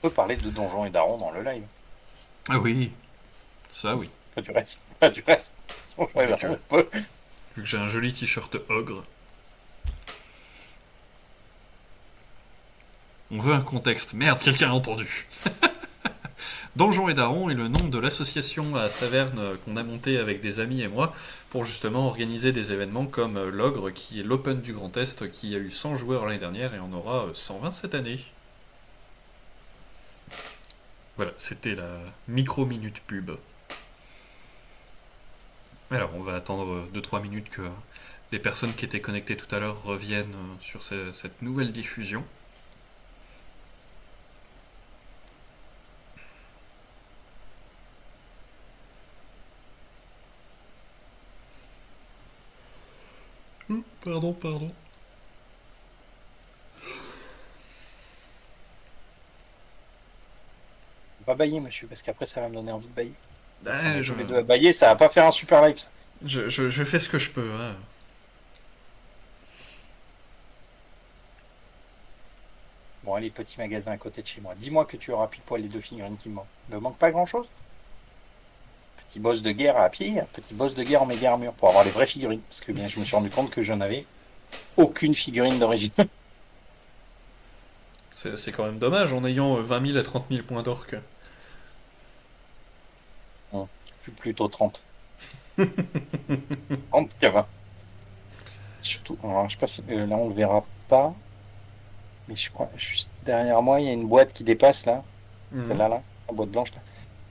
peut parler de Donjons et Darons dans le live. Ah oui, ça oui. Pas du reste. Pas du reste. Donjons et Vu Darons, que, on peut. vu que j'ai un joli t-shirt ogre. On veut un contexte. Merde, quelqu'un a entendu. Donjons et Darons est le nom de l'association à Saverne qu'on a monté avec des amis et moi pour justement organiser des événements comme l'Ogre qui est l'Open du Grand Est qui a eu 100 joueurs l'année dernière et on aura 120 cette année. Voilà, c'était la micro-minute pub. Alors on va attendre 2-3 minutes que les personnes qui étaient connectées tout à l'heure reviennent sur cette nouvelle diffusion. Pardon, pardon. On va bailler, monsieur, parce qu'après, ça va me donner envie de bailler. Et si on Ah, est tous les deux à bailler, ça va pas faire un super live, ça. je fais ce que je peux. Hein. Bon, allez, petit magasin à côté de chez moi. Dis-moi que tu auras pile poil les deux figurines qui me manquent. Il me manque pas grand-chose. Petit boss de guerre à pied, un petit boss de guerre en méga armure pour avoir les vraies figurines. Parce que bien, je me suis rendu compte que je n'avais aucune figurine d'origine. C'est quand même dommage en ayant 20 000 à 30 000 points d'orque. Bon, plutôt 30. 30 qu'à 20. Surtout, alors, je sais pas si là on le verra pas, mais je crois juste derrière moi il y a une boîte qui dépasse là, Mhm. celle-là là, la boîte blanche là.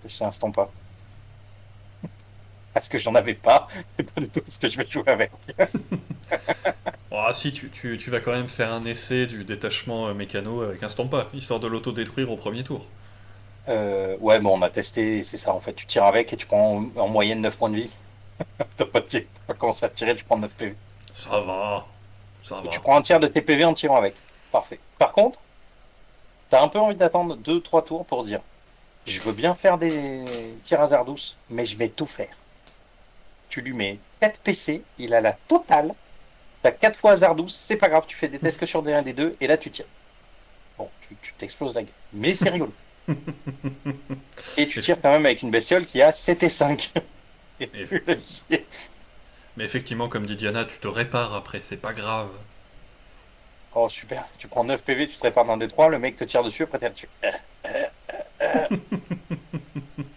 Je instant pas. Parce que j'en avais pas, c'est pas du tout ce que je vais jouer avec. Ah si, tu vas quand même faire un essai du détachement mécano avec un Stompa, histoire de l'auto-détruire au premier tour. Ouais, bon, on a testé, c'est ça en fait. Tu tires avec et tu prends en moyenne 9 points de vie. T'as pas commencé à tirer, tu prends 9 PV. Ça va, ça Et tu va. prends un tiers de tes PV en tirant avec. Parfait. Par contre, t'as un peu envie d'attendre 2 3 tours pour dire je veux bien faire des tirs à douce, mais je vais tout faire. Tu lui mets 4 PC, il a la totale. T'as 4 fois hasard 12, c'est pas grave, tu fais des tests que sur des 1 des 2, et là tu tires. Bon, tu t'exploses la gueule. Mais c'est rigolo. Et tu Mais, tires quand même avec une bestiole qui a 7 et 5. Et mais- nul à chier. mais effectivement, comme dit Diana, tu te répares après, c'est pas grave. Oh super, tu prends 9 PV, tu te répares d'un des 3, le mec te tire dessus, après t'es dessus.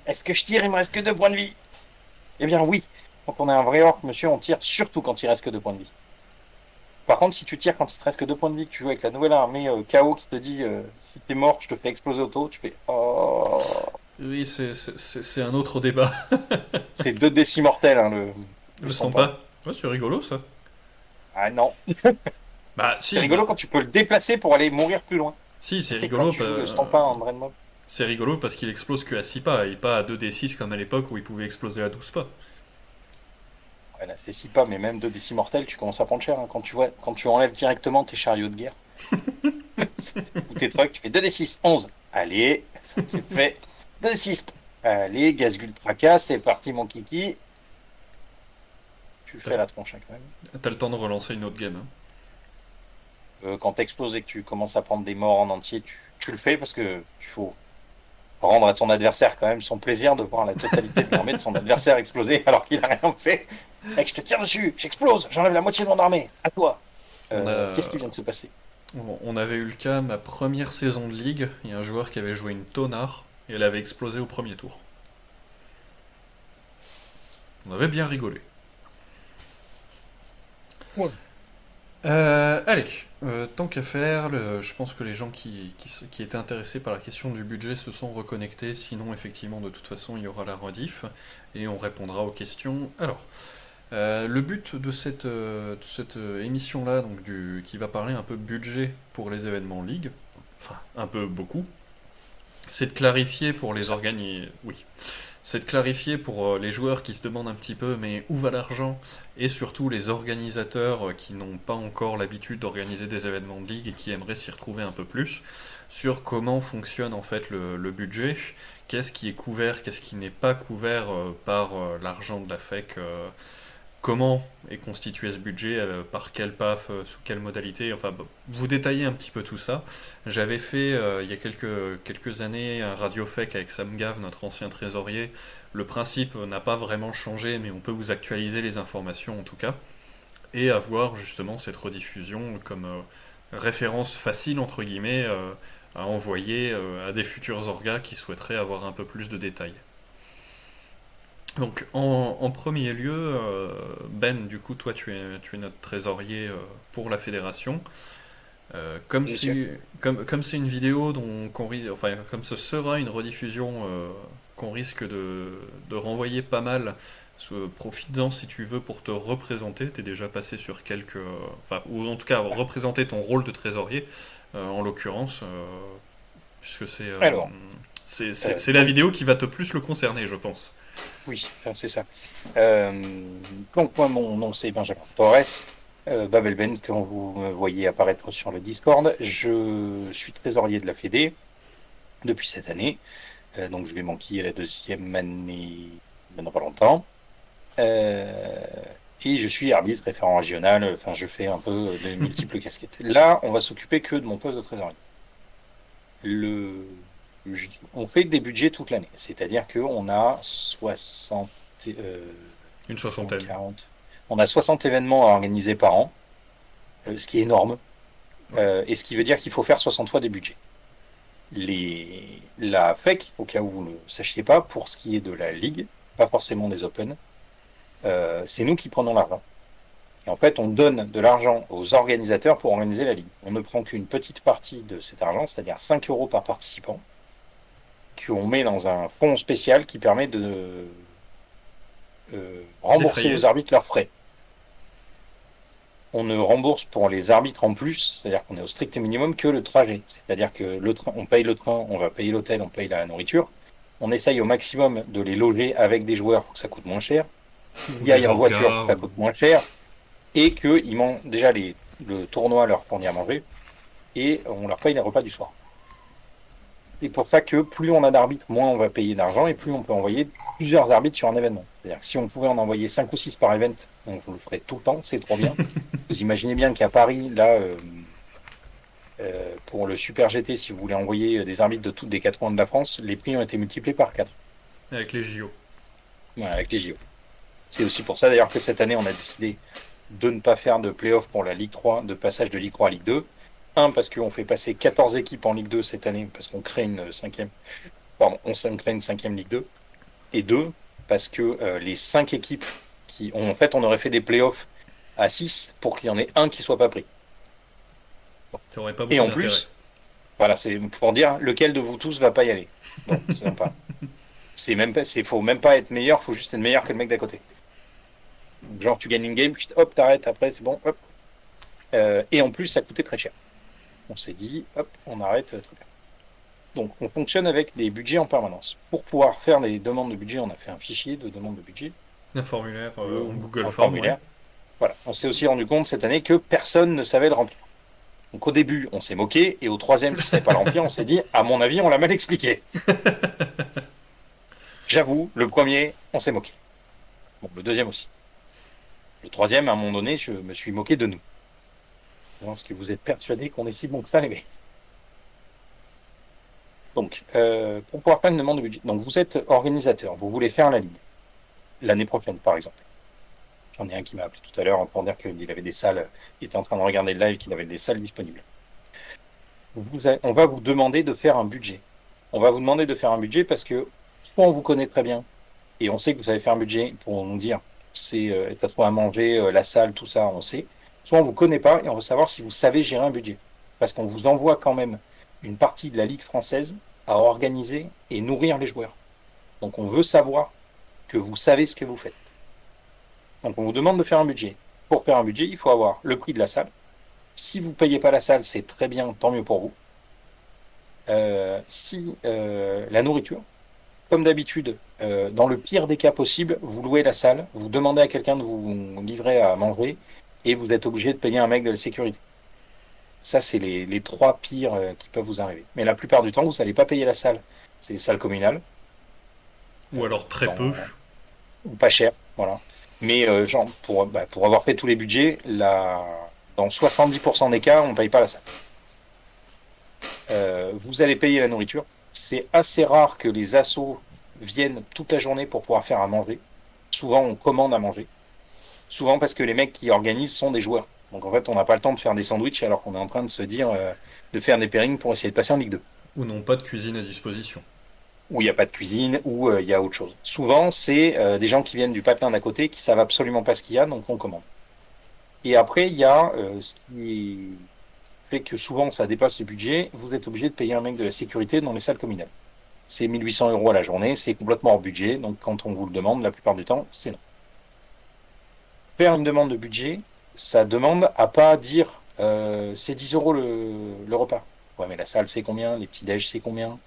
Est-ce que je tire, il me reste que 2 points de vie? Eh bien oui, quand on est un vrai orc, monsieur, on tire surtout quand il reste que 2 points de vie. Par contre, si tu tires quand il te reste que 2 points de vie, que tu joues avec la nouvelle armée KO qui te dit si t'es mort, je te fais exploser auto, tu fais oh. Oui, c'est un autre débat. C'est 2 décis mortels, hein, le Le Stompa. Stompa. Ouais, c'est rigolo ça. Ah non, Bah c'est si, rigolo bah, quand tu peux le déplacer pour aller mourir plus loin. si, Quand tu joues le Stompa en Brain Mob. c'est rigolo parce qu'il explose que à 6 pas et pas à 2d6 comme à l'époque où il pouvait exploser à 12 pas. Ouais, là, c'est 6 pas, mais même 2 décis mortels, tu commences à prendre cher, hein. Quand tu enlèves directement tes chariots de guerre ou tes trucs, tu fais 2 d 6 11. Allez, ça c'est fait. 2 d 6. Allez, Gazgul Tracas, c'est parti mon kiki. Tu T'as fais la tronche hein, quand même. t'as le temps de relancer une autre game. Hein. Quand t'exploses et que tu commences à prendre des morts en entier, tu le fais parce que il faut rendre à ton adversaire quand même son plaisir de voir la totalité de l'armée de son adversaire exploser alors qu'il a rien fait. Mec, je te tire dessus, j'explose, j'enlève la moitié de mon armée. À toi. On Qu'est-ce a, qui vient de se passer? on avait eu le cas, ma première saison de ligue, il y a un joueur qui avait joué une tonard et elle avait explosé au premier tour. On avait bien rigolé. Ouais. Allez, tant qu'à faire, je pense que les gens qui étaient intéressés par la question du budget se sont reconnectés, sinon effectivement de toute façon il y aura la rediff et on répondra aux questions. Alors, le but de cette émission-là, donc qui va parler un peu budget pour les événements Ligue, enfin un peu beaucoup, c'est de clarifier pour les Ça. oui, c'est de clarifier pour les joueurs qui se demandent un petit peu mais où va l'argent et surtout les organisateurs qui n'ont pas encore l'habitude d'organiser des événements de ligue et qui aimeraient s'y retrouver un peu plus sur comment fonctionne en fait le budget, qu'est-ce qui est couvert, qu'est-ce qui n'est pas couvert par l'argent de la FEC comment est constitué ce budget, par quel PAF, sous quelle modalité, enfin bon, vous détaillez un petit peu tout ça. J'avais fait il y a quelques années un radiofec avec Sam Gave, notre ancien trésorier. Le principe n'a pas vraiment changé, mais on peut vous actualiser les informations en tout cas, et avoir justement cette rediffusion comme référence facile entre guillemets à envoyer à des futurs orgas qui souhaiteraient avoir un peu plus de détails. Donc en premier lieu, Ben, du coup, toi tu es notre trésorier pour la fédération. Monsieur. Comme c'est une vidéo enfin, comme ce sera une rediffusion qu'on risque de renvoyer pas mal, profites-en si tu veux pour te représenter. T'es déjà passé sur enfin, ou en tout cas représenter ton rôle de trésorier, en l'occurrence, puisque Alors, c'est la donc, vidéo qui va te plus le concerner, je pense. oui, c'est ça. Donc, moi, mon nom, c'est Benjamin Torres, Babelben, quand vous me voyez apparaître sur le Discord. Je suis trésorier de la Fédé depuis cette année. Donc, je vais manquer la deuxième année dans pas longtemps. Euh, et je suis arbitre, référent régional. Enfin, je fais un peu de multiples casquettes. Là, on va s'occuper que de mon poste de trésorier. Le... On fait des budgets toute l'année. C'est-à-dire qu'on a 60, Une 30, soixantaine. 40. On a 60 événements à organiser par an, ce qui est énorme. Ouais. Et ce qui veut dire qu'il faut faire 60 fois des budgets. La FEC, au cas où vous ne le sachiez pas, pour ce qui est de la Ligue, pas forcément des Open, c'est nous qui prenons l'argent. Et en fait, on donne de l'argent aux organisateurs pour organiser la Ligue. On ne prend qu'une petite partie de cet argent, c'est-à-dire 5 euros par participant, qu'on met dans un fonds spécial qui permet de rembourser Défrayé. aux arbitres leurs frais. On ne rembourse pour les arbitres en plus, c'est-à-dire qu'on est au strict minimum, que le trajet. C'est-à-dire que le train, on paye le train, on va payer l'hôtel, on paye la nourriture. On essaye au maximum de les loger avec des joueurs pour que ça coûte moins cher. Ou Qu'ils y aillent des en voiture pour orgas. que ça coûte moins cher. Et qu'ils mangent déjà le tournoi leur fournit à manger. Et on leur paye les repas du soir. C'est pour ça que plus on a d'arbitres, moins on va payer d'argent et plus on peut envoyer plusieurs arbitres sur un événement. C'est-à-dire que si on pouvait en envoyer 5 ou 6 par event, on vous le ferait tout le temps, c'est trop bien. Vous imaginez bien qu'à Paris, là, pour le Super GT, si vous voulez envoyer des arbitres de toutes des 4 coins de la France, les prix ont été multipliés par 4. Avec les JO. Voilà, avec les JO. C'est aussi pour ça d'ailleurs que cette année, on a décidé de ne pas faire de play-off pour la Ligue 3, de passage de Ligue 3 à Ligue 2. Un, parce qu'on fait passer 14 équipes en Ligue 2 cette année, parce qu'on crée une cinquième, pardon, on crée une cinquième Ligue 2. Et deux, parce que les 5 équipes en fait, on aurait fait des play-offs à 6 pour qu'il y en ait un qui soit pas pris. T'aurais pas Et beaucoup en d'intérêt. plus, voilà, c'est pour dire lequel de vous tous va pas y aller. Bon, c'est sympa. Faut même pas être meilleur, faut juste être meilleur que le mec d'à côté. Genre, tu gagnes une game, hop, t'arrêtes, après, c'est bon, hop. Et en plus, ça coûtait très cher. On s'est dit, hop, on arrête, très bien. Donc, on fonctionne avec des budgets en permanence. Pour pouvoir faire les demandes de budget, on a fait un fichier de demande de budget, Un formulaire en Google un Form, ouais. formulaire. Voilà. On s'est aussi rendu compte cette année que personne ne savait le remplir. Donc, au début, on s'est moqué, et au troisième qui ne savait pas le remplir, on s'est dit, à mon avis, on l'a mal expliqué. J'avoue, le premier, on s'est moqué. Bon, le deuxième aussi. Le troisième, à un moment donné, je me suis moqué de nous. Est-ce que vous êtes persuadés qu'on est si bon que ça, les mecs? Donc, pour pouvoir faire une demande de budget, donc vous êtes organisateur, vous voulez faire la ligue l'année prochaine, par exemple. J'en ai un qui m'a appelé tout à l'heure pour dire qu'il avait des salles, il était en train de regarder le live, qu'il avait des salles disponibles. On va vous demander de faire un budget. On va vous demander de faire un budget parce que soit on vous connaît très bien et on sait que vous savez faire un budget pour nous dire c'est t'as trop à manger, la salle, tout ça, on sait. Soit on vous connaît pas et on veut savoir si vous savez gérer un budget. Parce qu'on vous envoie quand même une partie de la Ligue française à organiser et nourrir les joueurs. Donc on veut savoir que vous savez ce que vous faites. Donc on vous demande de faire un budget. Pour faire un budget, il faut avoir le prix de la salle. Si vous ne payez pas la salle, c'est très bien, tant mieux pour vous. Si la nourriture, comme d'habitude, dans le pire des cas possibles, vous louez la salle, vous demandez à quelqu'un de vous livrer à manger et vous êtes obligé de payer un mec de la sécurité. Ça, c'est les trois pires qui peuvent vous arriver. Mais la plupart du temps, vous n'allez pas payer la salle. C'est les salles communales, Ou alors très peu. dans, pas cher, voilà. Mais genre, pour avoir fait tous les budgets, dans 70% des cas, on ne paye pas la salle. Vous allez payer la nourriture. C'est assez rare que les assos viennent toute la journée pour pouvoir faire à manger. Souvent, on commande à manger. Souvent parce que les mecs qui organisent sont des joueurs. Donc en fait, on n'a pas le temps de faire des sandwichs alors qu'on est en train de se dire de faire des pairings pour essayer de passer en Ligue 2. Ou n'ont pas de cuisine à disposition. Où il n'y a pas de cuisine, où il y a autre chose. Souvent, c'est des gens qui viennent du patelin d'à côté qui savent absolument pas ce qu'il y a, donc on commande. Et après, il y a ce qui fait que souvent ça dépasse le budget, vous êtes obligé de payer un mec de la sécurité dans les salles communales. C'est 1 800 € à la journée, c'est complètement hors budget, donc quand on vous le demande, la plupart du temps, c'est non. Faire une demande de budget, ça demande à pas dire c'est 10 € le repas. Ouais, mais la salle c'est combien, les petits déj c'est combien,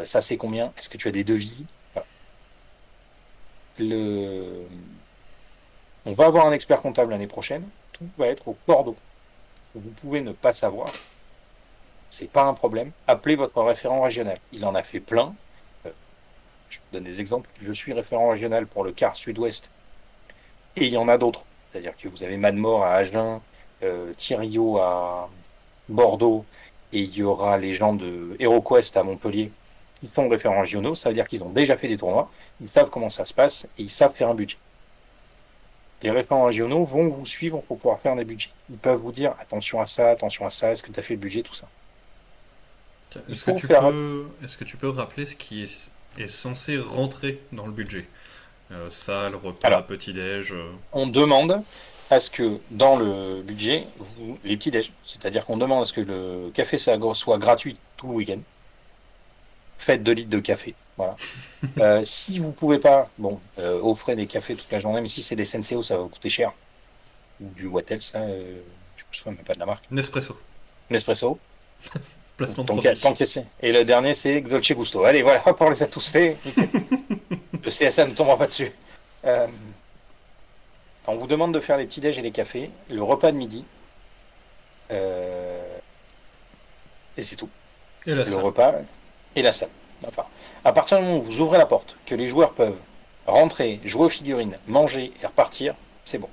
ça c'est combien, est-ce que tu as des devis? Voilà. Le... On va avoir un expert comptable l'année prochaine, tout va être au cordeau. Vous pouvez ne pas savoir, c'est pas un problème. Appelez votre référent régional. Il en a fait plein. Euh, je vous donne des exemples. Je suis référent régional pour le quart sud-ouest et il y en a d'autres. C'est-à-dire que vous avez Madmore à Agen, Thiriot à Bordeaux et il y aura les gens de HeroQuest à Montpellier qui sont référents régionaux. Ça veut dire qu'ils ont déjà fait des tournois, ils savent comment ça se passe et ils savent faire un budget. Les référents régionaux vont vous suivre pour pouvoir faire des budgets. Ils peuvent vous dire attention à ça, est-ce que tu as fait le budget, tout ça. Il faut faire. Est-ce que tu peux rappeler ce qui est censé rentrer dans le budget? Salle, repas, Alors, petit-déj. on demande à ce que dans le budget, les petits déj, c'est-à-dire qu'on demande à ce que le café soit gratuit tout le week-end. Faites 2 litres de café. Voilà. Si vous pouvez pas, bon, offrez des cafés toute la journée, mais si c'est des Senseo, ça va vous coûter cher. Ou du Wattels, ça, je me souviens même pas de la marque. Nespresso. Nespresso. Placement de Tant produit. qu'à c'est. Et le dernier, c'est Dolce Gusto. Allez, voilà, hop, on les a tous faits. Nickel. Le CSA ne tombera pas dessus. Euh, on vous demande de faire les petits déj et les cafés, le repas de midi, euh, et c'est tout. Et la Le salle. repas et la salle. Enfin, à partir du moment où vous ouvrez la porte, que les joueurs peuvent rentrer, jouer aux figurines, manger et repartir, c'est bon.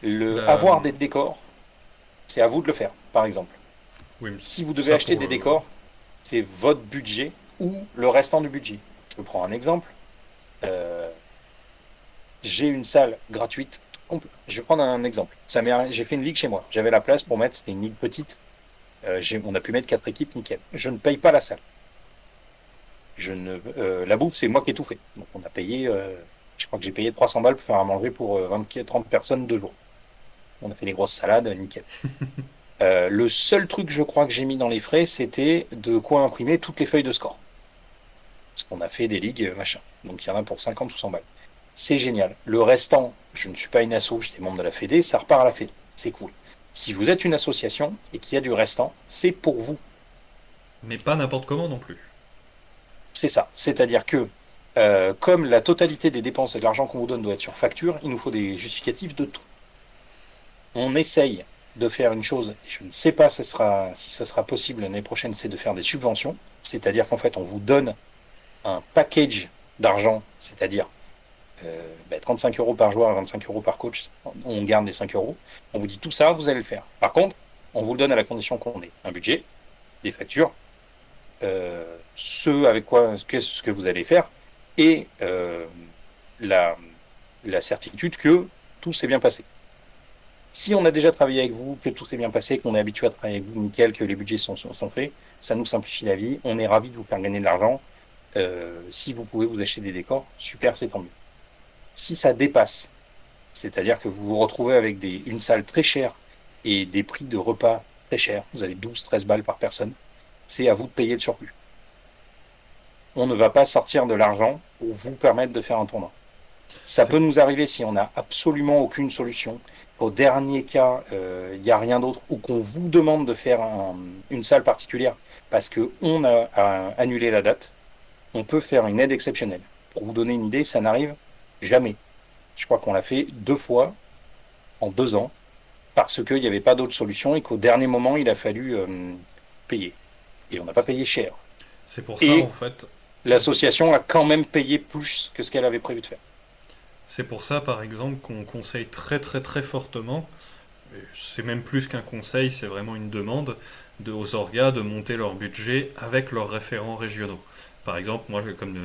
La... Avoir des décors, c'est à vous de le faire, par exemple. Oui, Si vous devez ça acheter pour des le. décors, c'est votre budget ou le restant du budget. Je prends un exemple. Euh, j'ai une salle gratuite. Je vais prendre un exemple. J'ai fait une ligue chez moi. J'avais la place pour mettre, c'était une ligue petite. On a pu mettre 4 équipes, nickel. Je ne paye pas la salle. La bouffe, c'est moi qui ai tout fait. Donc on a payé, je crois que j'ai payé 300 balles pour faire à manger pour 30 personnes 2 jours. On a fait des grosses salades, nickel. Le seul truc, je crois, que j'ai mis dans les frais, c'était de quoi imprimer toutes les feuilles de score. Parce qu'on a fait des ligues, machin. Donc il y en a pour 50 ou 100 balles. C'est génial. Le restant, je ne suis pas une asso, j'étais membre de la Fédé, ça repart à la Fédé. C'est cool. Si vous êtes une association et qu'il y a du restant, c'est pour vous. Mais pas n'importe comment non plus. C'est ça. C'est-à-dire que, comme la totalité des dépenses et de l'argent qu'on vous donne doit être sur facture, il nous faut des justificatifs de tout. On essaye de faire une chose, et je ne sais pas si ce sera possible l'année prochaine, c'est de faire des subventions. C'est-à-dire qu'en fait, on vous donne un package d'argent, c'est-à-dire 35 € par joueur et 25 € par coach, on garde les 5 €. On vous dit tout ça, vous allez le faire. Par contre, on vous le donne à la condition qu'on ait un budget, des factures, ce que vous allez faire, et la, la certitude que tout s'est bien passé. Si on a déjà travaillé avec vous, que tout s'est bien passé, qu'on est habitué à travailler avec vous, nickel, que les budgets sont faits, ça nous simplifie la vie. On est ravis de vous faire gagner de l'argent. Si vous pouvez vous acheter des décors, super, c'est tant mieux. Si ça dépasse, c'est-à-dire que vous vous retrouvez avec une salle très chère et des prix de repas très chers, vous avez 12-13 balles par personne, c'est à vous de payer le surplus. On ne va pas sortir de l'argent pour vous permettre de faire un tournoi. Ça C'est peut nous arriver si on n'a absolument aucune solution. Au dernier cas, il n'y a rien d'autre, ou qu'on vous demande de faire une salle particulière parce qu'on a annulé la date, on peut faire une aide exceptionnelle. Pour vous donner une idée, ça n'arrive jamais. Je crois qu'on l'a fait 2 fois en 2 ans parce qu'il n'y avait pas d'autre solution et qu'au dernier moment, il a fallu payer. Et on n'a pas payé cher. c'est pour ça en Et fait. l'association a quand même payé plus que ce qu'elle avait prévu de faire. C'est pour ça, par exemple, qu'on conseille très très très fortement, et c'est même plus qu'un conseil, c'est vraiment une demande aux orgas de monter leur budget avec leurs référents régionaux. Par exemple, moi, comme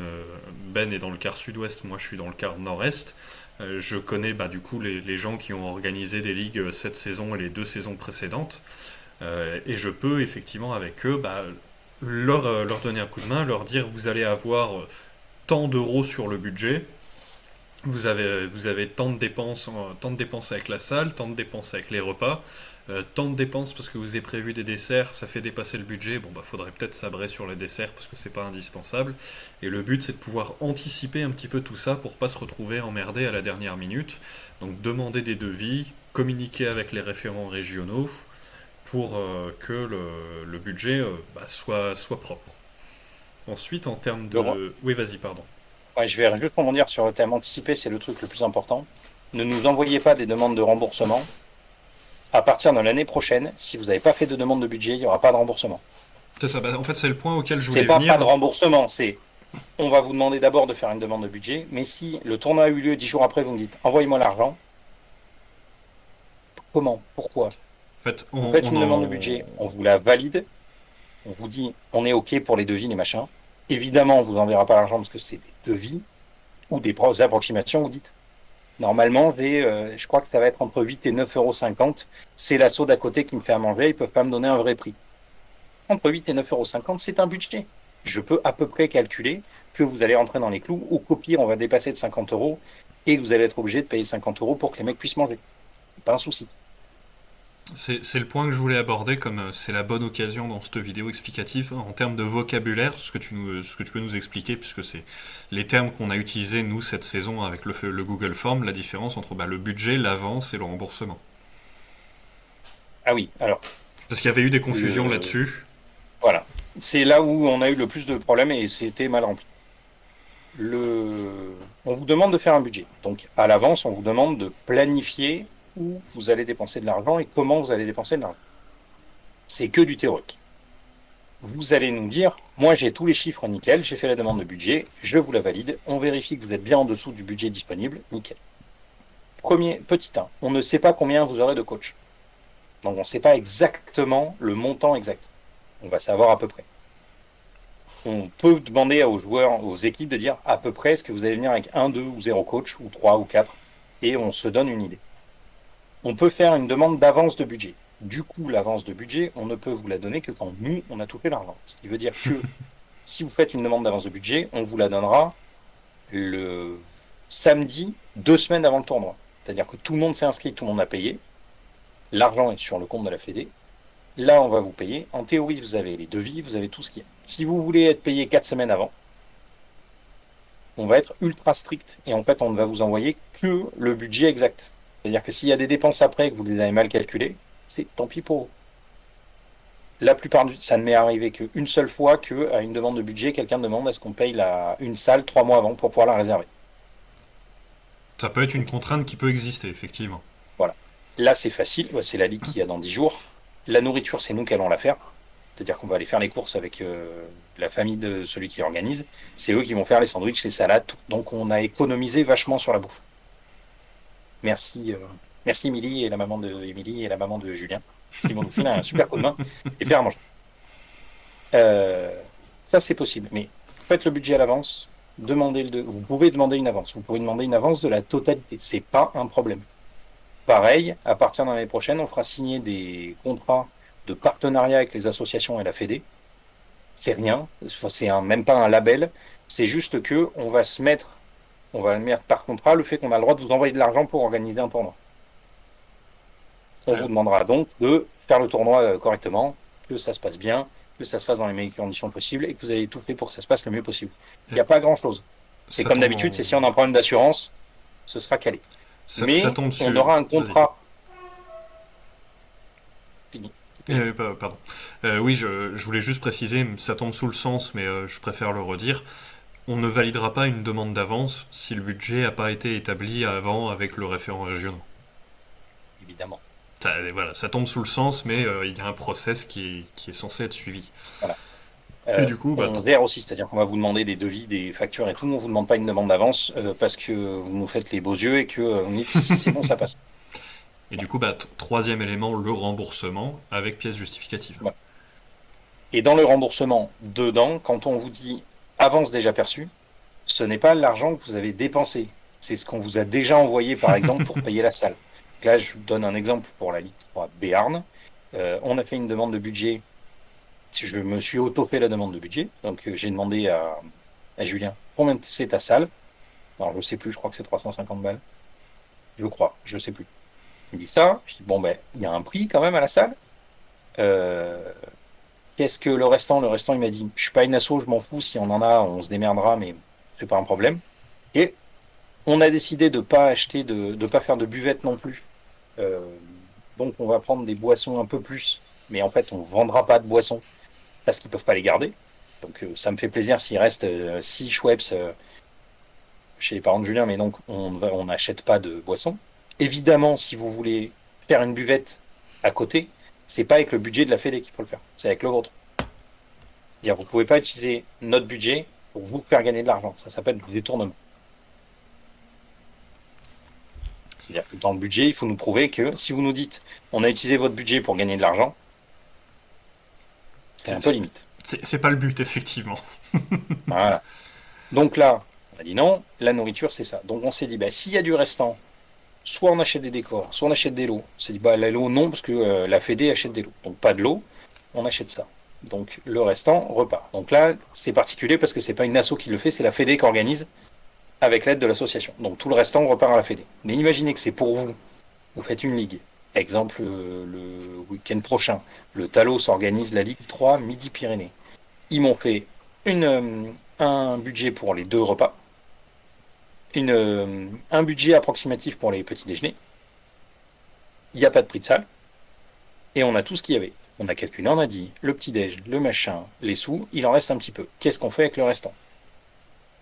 Ben est dans le quart sud-ouest, moi je suis dans le quart nord-est, je connais du coup les gens qui ont organisé des ligues cette saison et les 2 saisons précédentes, et je peux effectivement avec eux leur donner un coup de main, leur dire vous allez avoir tant d'euros sur le budget, vous avez tant de dépenses avec la salle, tant de dépenses avec les repas, tant de dépenses parce que vous avez prévu des desserts, ça fait dépasser le budget. Bon, faudrait peut-être sabrer sur les desserts parce que c'est pas indispensable. Et le but, c'est de pouvoir anticiper un petit peu tout ça pour pas se retrouver emmerdé à la dernière minute. Donc, demander des devis, communiquer avec les référents régionaux pour que le budget soit propre. Ensuite, en termes de. Oui, vas-y, pardon. Ouais, je vais juste rebondir sur le thème anticipé, c'est le truc le plus important. Ne nous envoyez pas des demandes de remboursement. À partir de l'année prochaine, si vous n'avez pas fait de demande de budget, il n'y aura pas de remboursement. C'est ça, en fait, c'est le point auquel je C'est voulais pas de venir. remboursement, c'est on va vous demander d'abord de faire une demande de budget, mais si le tournoi a eu lieu 10 jours après, vous me dites envoyez-moi l'argent, comment? Pourquoi? En fait, Vous faites on une demande de en. budget, on vous la valide, on vous dit on est OK pour les devis, les machins. Évidemment, on vous enverra pas l'argent parce que c'est des devis ou des approximations, vous dites. Normalement, je crois que ça va être entre 8 et 9,50 €. C'est l'assaut d'à côté qui me fait à manger, ils peuvent pas me donner un vrai prix. Entre 8 et 9,50 €, c'est un budget. Je peux à peu près calculer que vous allez rentrer dans les clous, ou qu'au pire, on va dépasser de 50 € et que vous allez être obligé de payer 50 € pour que les mecs puissent manger. Pas un souci. C'est le point que je voulais aborder, comme c'est la bonne occasion dans cette vidéo explicative, en termes de vocabulaire, ce que tu peux nous expliquer, puisque c'est les termes qu'on a utilisés, nous, cette saison, avec le Google Form, la différence entre le budget, l'avance et le remboursement. Ah oui, alors, Parce qu'il y avait eu des confusions le... là-dessus. voilà. C'est là où on a eu le plus de problèmes et c'était mal rempli. On vous demande de faire un budget. Donc, à l'avance, on vous demande de planifier où vous allez dépenser de l'argent et comment vous allez dépenser de l'argent. C'est que du théorique. Vous allez nous dire, moi j'ai tous les chiffres nickel, j'ai fait la demande de budget, je vous la valide, on vérifie que vous êtes bien en dessous du budget disponible, nickel. Petit 1, on ne sait pas combien vous aurez de coach. Donc on ne sait pas exactement le montant exact. On va savoir à peu près. On peut demander aux joueurs, aux équipes de dire à peu près est-ce que vous allez venir avec 1, 2 ou 0 coach, ou 3 ou 4, et on se donne une idée. On peut faire une demande d'avance de budget. Du coup, l'avance de budget, on ne peut vous la donner que quand nous, on a touché l'argent. Ce qui veut dire que si vous faites une demande d'avance de budget, on vous la donnera le samedi, 2 semaines avant le tournoi. C'est-à-dire que tout le monde s'est inscrit, tout le monde a payé. L'argent est sur le compte de la Fédé. Là, on va vous payer. En théorie, vous avez les devis, vous avez tout ce qu'il y a. Si vous voulez être payé 4 semaines avant, on va être ultra strict. Et en fait, on ne va vous envoyer que le budget exact. C'est-à-dire que s'il y a des dépenses après que vous les avez mal calculées, c'est tant pis pour vous. La plupart du ça ne m'est arrivé qu'une seule fois qu'à une demande de budget, quelqu'un demande est-ce qu'on paye une salle 3 mois avant pour pouvoir la réserver. Ça peut être une Donc contrainte qui peut exister, effectivement. voilà. Là, c'est facile, c'est la ligue qu'il y a dans 10 jours. La nourriture, c'est nous qui allons la faire. C'est-à-dire qu'on va aller faire les courses avec la famille de celui qui organise. C'est eux qui vont faire les sandwichs, les salades. Tout. Donc on a économisé vachement sur la bouffe. Merci, merci Émilie et la maman de Émilie et la maman de Julien qui vont nous filer un super coup de main et faire à manger. Euh, Ça, c'est possible. Mais faites le budget à l'avance. Vous pouvez demander une avance. Vous pouvez demander une avance de la totalité. C'est pas un problème. Pareil, à partir de l'année prochaine, on fera signer des contrats de partenariat avec les associations et la Fédé. C'est rien. C'est même pas un label. C'est juste que on va mettre par contrat le fait qu'on a le droit de vous envoyer de l'argent pour organiser un tournoi. On vous demandera donc de faire le tournoi correctement, que ça se passe bien, que ça se fasse dans les meilleures conditions possibles et que vous avez tout fait pour que ça se passe le mieux possible. Il n'y a pas grand-chose. C'est Ça comme tombe, d'habitude, c'est si on a un problème d'assurance, ce sera calé. ça Mais tombe on sur. aura un Vas-y. contrat. Fini. Pardon. Oui, je voulais juste préciser, ça tombe sous le sens, mais je préfère le redire. On ne validera pas une demande d'avance si le budget n'a pas été établi avant avec le référent régional. Évidemment. Voilà, ça tombe sous le sens, mais il y a un process qui est censé être suivi. Voilà. Et du coup, On verra aussi, c'est-à-dire qu'on va vous demander des devis, des factures et tout. On vous demande pas une demande d'avance parce que vous nous faites les beaux yeux et que on dit si c'est bon, ça passe. troisième élément, le remboursement avec pièce justificative. Ouais. Et dans le remboursement, dedans, quand on vous dit avance déjà perçue, ce n'est pas l'argent que vous avez dépensé. C'est ce qu'on vous a déjà envoyé, par exemple, pour payer la salle. Donc là, je vous donne un exemple pour la Ligue 3 Béarn. On a fait une demande de budget. Je me suis auto-fait la demande de budget. Donc, j'ai demandé à Julien combien c'est ta salle. Alors, je sais plus, je crois que c'est 350 balles. Je crois, je sais plus. Il me dit ça. Je dis, bon, ben, il y a un prix quand même à la salle. Euh, Qu'est-ce que le restant? Le restant, il m'a dit, je suis pas une asso, je m'en fous. Si on en a, on se démerdera, mais c'est pas un problème. Et on a décidé de pas acheter, de pas faire de buvette non plus. Euh, donc, on va prendre des boissons un peu plus. Mais en fait, on vendra pas de boissons parce qu'ils peuvent pas les garder. Donc, ça me fait plaisir s'il reste 6 Schweppes chez les parents de Julien, mais donc on n'achète pas de boissons. Évidemment, si vous voulez faire une buvette à côté, c'est pas avec le budget de la Fédé qu'il faut le faire, c'est avec le vôtre. C'est-à-dire, vous pouvez pas utiliser notre budget pour vous faire gagner de l'argent. Ça s'appelle du détournement. C'est-à-dire que dans le budget, il faut nous prouver que si vous nous dites on a utilisé votre budget pour gagner de l'argent, c'est C'est un peu limite. c'est pas le but, effectivement. Voilà. Donc là, on a dit non, la nourriture, c'est ça. Donc on s'est dit, bah, s'il y a du restant, soit on achète des décors, soit on achète des lots. On s'est dit, bah, la lot, non, parce que la Fédé achète des lots. Donc pas de lot, on achète ça. Donc le restant repart. Donc là, c'est particulier parce que c'est pas une asso qui le fait, c'est la Fédé qui organise avec l'aide de l'association. Donc tout le restant repart à la Fédé. Mais imaginez que c'est pour vous. Vous faites une ligue. Exemple, le week-end prochain, le Talos organise la Ligue 3 Midi-Pyrénées. Ils m'ont fait un budget pour les deux repas, un budget approximatif pour les petits déjeuners. Il n'y a pas de prix de salle et on a tout ce qu'il y avait. On a calculé, on a dit le petit déj, le machin, les sous, il en reste un petit peu. Qu'est-ce qu'on fait avec le restant?